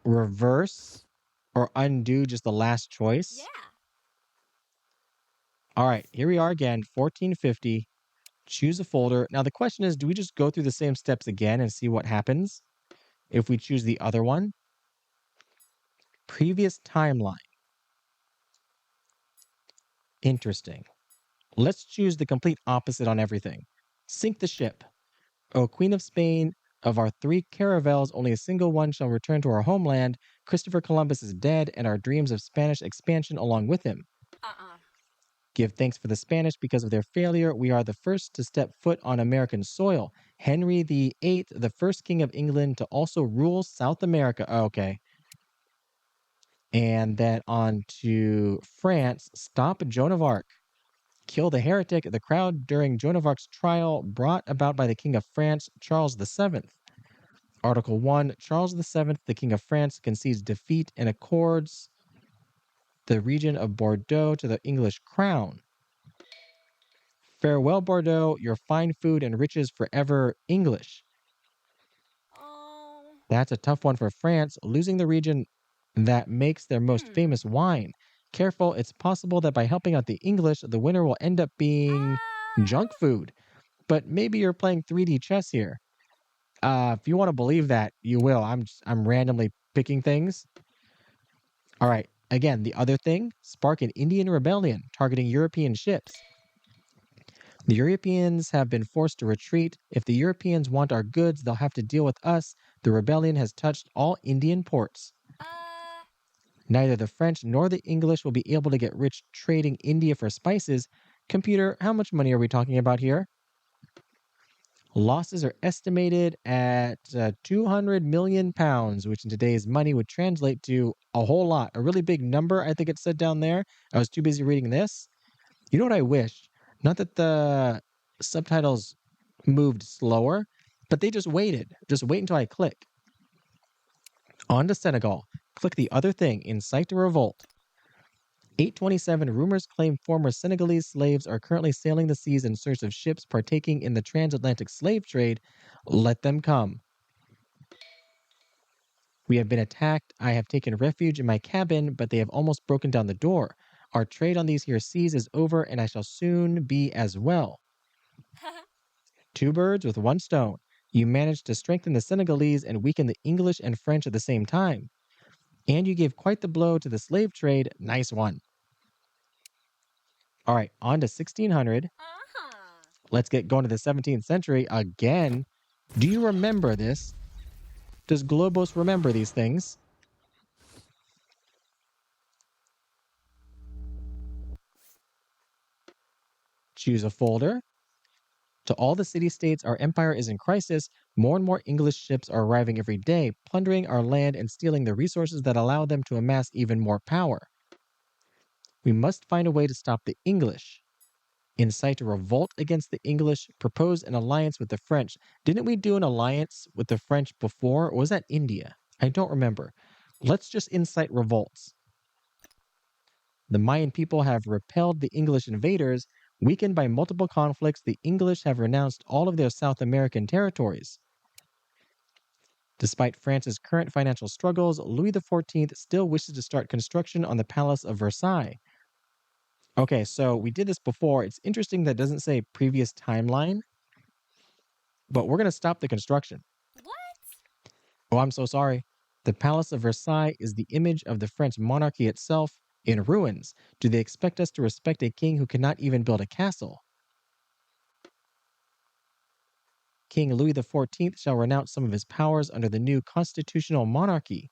reverse or undo just the last choice. Yeah. All right, here we are again, 1450. Choose a folder. Now, the question is, do we just go through the same steps again and see what happens if we choose the other one? Previous timeline. Interesting. Let's choose the complete opposite on everything. Sink the ship. O Queen of Spain, of our three caravels, only a single one shall return to our homeland. Christopher Columbus is dead, and our dreams of Spanish expansion along with him. Uh-uh. Give thanks for the Spanish because of their failure. We are the first to step foot on American soil. Henry VIII, the first king of England to also rule South America. Okay. And then on to France. Stop Joan of Arc. Kill the heretic. The crowd during Joan of Arc's trial brought about by the King of France, Charles VII. Article 1. Charles VII, the King of France, concedes defeat and accords the region of Bordeaux to the English crown. Farewell, Bordeaux, your fine food and riches forever English. Oh. That's a tough one for France, losing the region that makes their most Hmm. famous wine. Careful, it's possible that by helping out the English, the winner will end up being junk Ah. food. But maybe you're playing 3D chess here. If you want to believe that, you will. I'm randomly picking things. All right. Again, the other thing, spark an Indian rebellion targeting European ships. The Europeans have been forced to retreat. If the Europeans want our goods, they'll have to deal with us. The rebellion has touched all Indian ports. Uh. Neither the French nor the English will be able to get rich trading India for spices. Computer, how much money are we talking about here? Losses are estimated at 200 million pounds, which in today's money would translate to a whole lot. A really big number, I think it said down there. I was too busy reading this. You know what I wish? Not that the subtitles moved slower, but they just waited. Just wait until I click. On to Senegal. Click the other thing, incite a revolt. 827 rumors claim former Senegalese slaves are currently sailing the seas in search of ships partaking in the transatlantic slave trade. Let them come. We have been attacked. I have taken refuge in my cabin, but they have almost broken down the door. Our trade on these here seas is over, and I shall soon be as well. Two birds with one stone. You managed to strengthen the Senegalese and weaken the English and French at the same time. And you gave quite the blow to the slave trade. Nice one. All right, on to 1600. Uh-huh. Let's get going to the 17th century again. Do you remember this? Does Globos remember these things? Choose a folder. To all the city states, our empire is in crisis. More and more English ships are arriving every day, plundering our land and stealing the resources that allow them to amass even more power. We must find a way to stop the English. Incite a revolt against the English, propose an alliance with the French. Didn't we do an alliance with the French before, or was that India? I don't remember. Let's just incite revolts. The Mayan people have repelled the English invaders. Weakened by multiple conflicts, the English have renounced all of their South American territories. Despite France's current financial struggles, Louis XIV still wishes to start construction on the Palace of Versailles. Okay, so we did this before. It's interesting that it doesn't say previous timeline, but we're going to stop the construction. What? Oh, I'm so sorry. The Palace of Versailles is the image of the French monarchy itself in ruins. Do they expect us to respect a king who cannot even build a castle? King Louis XIV shall renounce some of his powers under the new constitutional monarchy.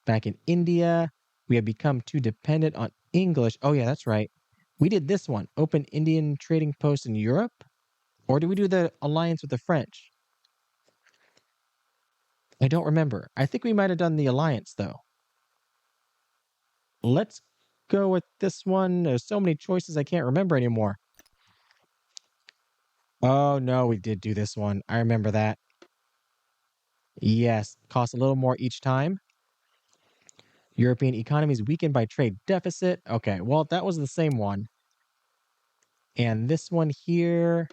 Back in India, we have become too dependent on English. Oh, yeah, that's right. We did this one, open Indian trading posts in Europe? Or did we do the alliance with the French? I don't remember. I think we might have done the alliance, though. Let's go with this one. There's so many choices I can't remember anymore. Oh, no, we did do this one. I remember that. Yes, costs a little more each time. European economies weakened by trade deficit. Okay, well, that was the same one. And this one here.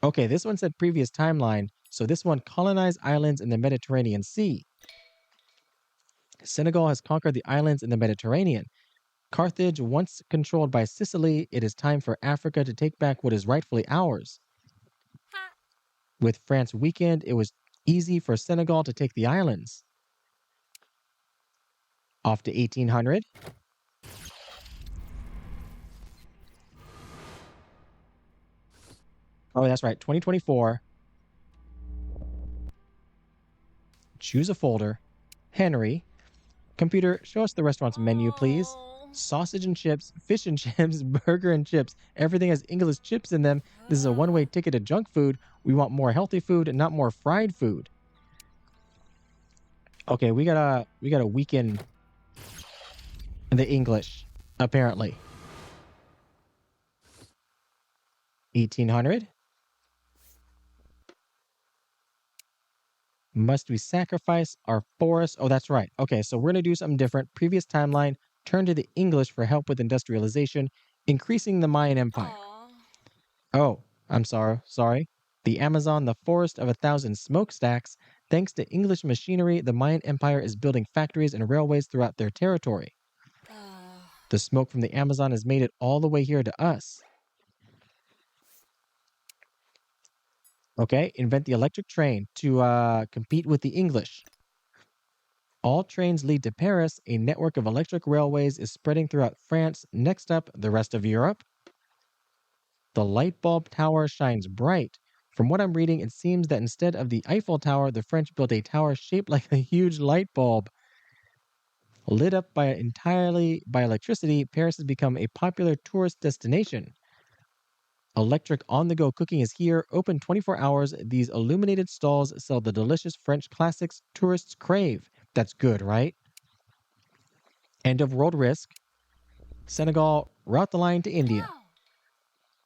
Okay, this one said previous timeline. So this one colonized islands in the Mediterranean Sea. Senegal has conquered the islands in the Mediterranean. Carthage, once controlled by Sicily, it is time for Africa to take back what is rightfully ours. Ha. With France weakened, it was easy for Senegal to take the islands. Off to 1800. Oh, that's right, 2024. Choose a folder. Henry. Computer, show us the restaurant's menu, please. Oh. Sausage and chips, fish and chips, burger and chips. Everything has English chips in them. This is a one-way ticket to junk food. We want more healthy food and not more fried food. Okay, we gotta weaken the English, apparently. 1800. Must we sacrifice our forests? Oh, that's right. Okay, so we're gonna do something different. Previous timeline, turn to the English for help with industrialization, increasing the Mayan Empire. Aw. Oh, I'm sorry. The Amazon, the forest of 1,000 smokestacks. Thanks to English machinery, the Mayan Empire is building factories and railways throughout their territory. The smoke from the Amazon has made it all the way here to us. Okay, invent the electric train to compete with the English. All trains lead to Paris. A network of electric railways is spreading throughout France. Next up, the rest of Europe. The light bulb tower shines bright. From what I'm reading, it seems that instead of the Eiffel Tower, the French built a tower shaped like a huge light bulb. Lit up entirely by electricity, Paris has become a popular tourist destination. Electric on-the-go cooking is here, open 24 hours. These illuminated stalls sell the delicious French classics tourists crave. That's good, right? End of world risk. Senegal, route the line to India. No.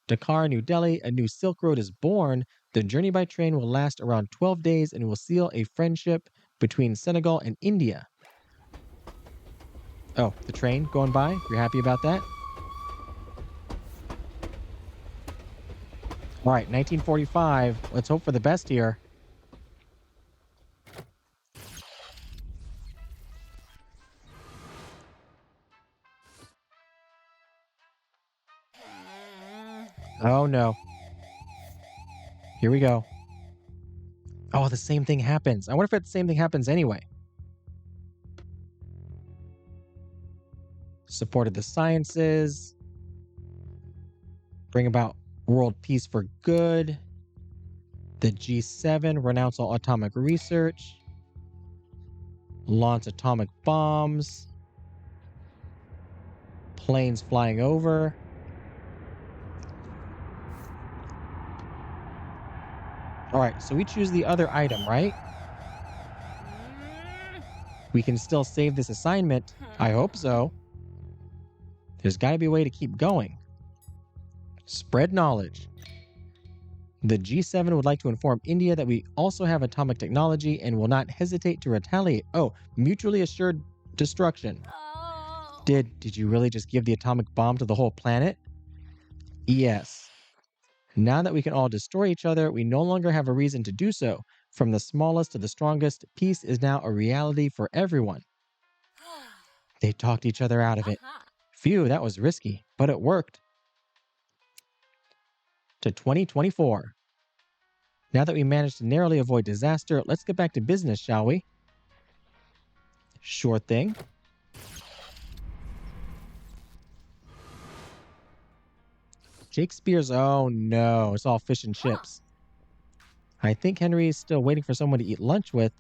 Dakar, New Delhi, a new Silk Road is born. The journey by train will last around 12 days and will seal a friendship between Senegal and India. Oh, the train going by? You're happy about that? All right, 1945. Let's hope for the best here. Oh no. Here we go. Oh, the same thing happens. I wonder if the same thing happens anyway. Supported the sciences. Bring about world peace for good. The G7 renounce all atomic research. Launch atomic bombs. Planes flying over. All right, so we choose the other item, right? We can still save this assignment. I hope so. There's got to be a way to keep going. Spread knowledge. The G7 would like to inform India that we also have atomic technology and will not hesitate to retaliate. Oh, mutually assured destruction. Oh. Did you really just give the atomic bomb to the whole planet? Yes. Now that we can all destroy each other, we no longer have a reason to do so. From the smallest to the strongest, peace is now a reality for everyone. They talked each other out of it. Phew, that was risky, but it worked. To 2024. Now that we managed to narrowly avoid disaster, let's get back to business, shall we? Sure thing. Shakespeare's, oh no, it's all fish and chips. I think Henry is still waiting for someone to eat lunch with.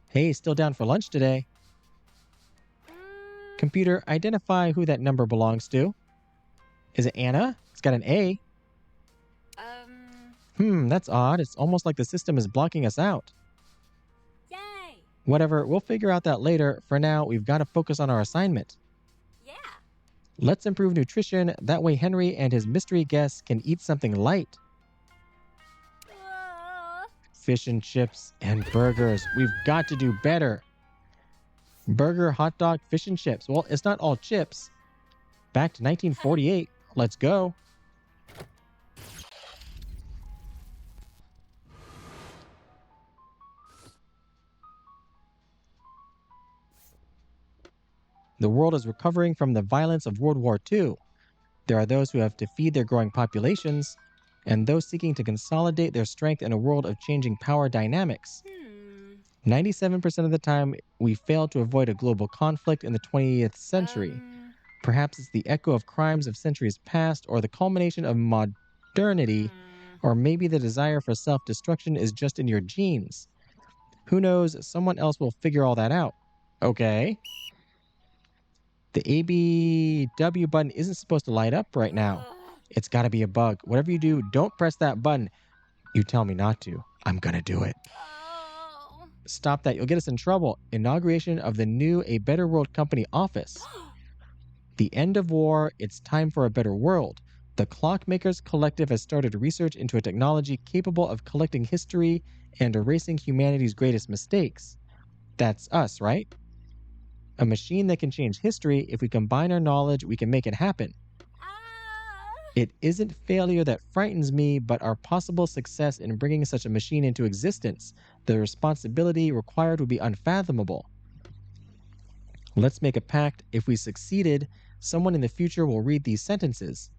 Hey, still down for lunch today. Computer, identify who that number belongs to. Is it Anna? It's got an A. That's odd. It's almost like the system is blocking us out. Yay. Whatever, we'll figure out that later. For now, we've got to focus on our assignment. Yeah. Let's improve nutrition. That way Henry and his mystery guests can eat something light. Fish and chips and burgers. We've got to do better. Burger, hot dog, fish and chips. Well, it's not all chips. Back to 1948. Let's go. The world is recovering from the violence of World War II. There are those who have to feed their growing populations, and those seeking to consolidate their strength in a world of changing power dynamics. 97% of the time, we fail to avoid a global conflict in the 20th century. Perhaps it's the echo of crimes of centuries past, or the culmination of modernity, or maybe the desire for self destruction is just in your genes. Who knows? Someone else will figure all that out. Okay. The ABW button isn't supposed to light up right now. It's got to be a bug. Whatever you do, don't press that button. You tell me not to. I'm going to do it. Oh. Stop that. You'll get us in trouble. Inauguration of the new A Better World Company office. The end of war. It's time for a better world. The Clockmakers Collective has started research into a technology capable of collecting history and erasing humanity's greatest mistakes. That's us, right? A machine that can change history. If we combine our knowledge, we can make it happen. It isn't failure that frightens me, but our possible success in bringing such a machine into existence. The responsibility required would be unfathomable. Let's make a pact. If we succeeded, someone in the future will read these sentences.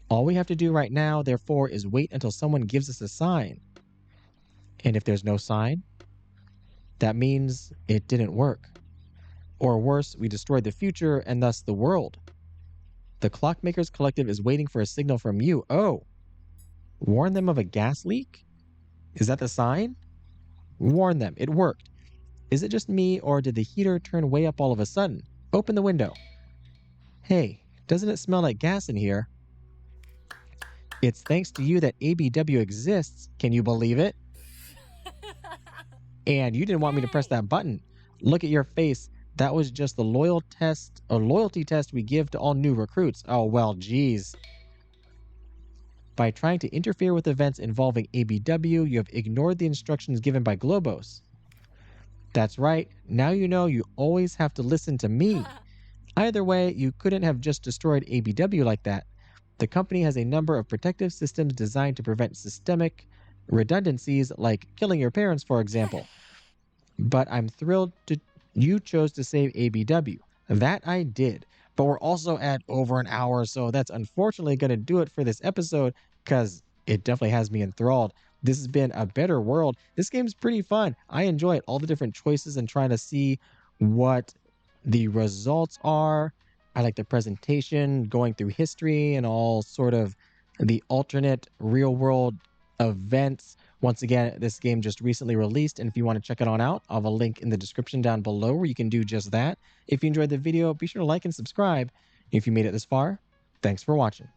All we have to do right now, therefore, is wait until someone gives us a sign. And if there's no sign, that means it didn't work. Or worse, we destroyed the future and thus the world. The Clockmakers Collective is waiting for a signal from you. Oh, warn them of a gas leak? Is that the sign? Warn them. It worked. Is it just me, or did the heater turn way up all of a sudden? Open the window. Hey, doesn't it smell like gas in here? It's thanks to you that ABW exists. Can you believe it? And you didn't want me to press that button. Look at your face. That was just the loyalty test we give to all new recruits. Oh, well, geez. By trying to interfere with events involving ABW, you have ignored the instructions given by Globos. That's right. Now you know you always have to listen to me. Either way, you couldn't have just destroyed ABW like that. The company has a number of protective systems designed to prevent systemic redundancies, like killing your parents, for example. But I'm thrilled you chose to save ABW. That I did. But we're also at over an hour, so that's unfortunately going to do it for this episode, because it definitely has me enthralled. This has been A Better World. This game's pretty fun. I enjoy it. All the different choices and trying to see what the results are. I like the presentation, going through history and all sort of the alternate real world events. Once again, this game just recently released, and if you want to check it on out, I'll have a link in the description down below where you can do just that. If you enjoyed the video, be sure to like and subscribe. If you made it this far, thanks for watching.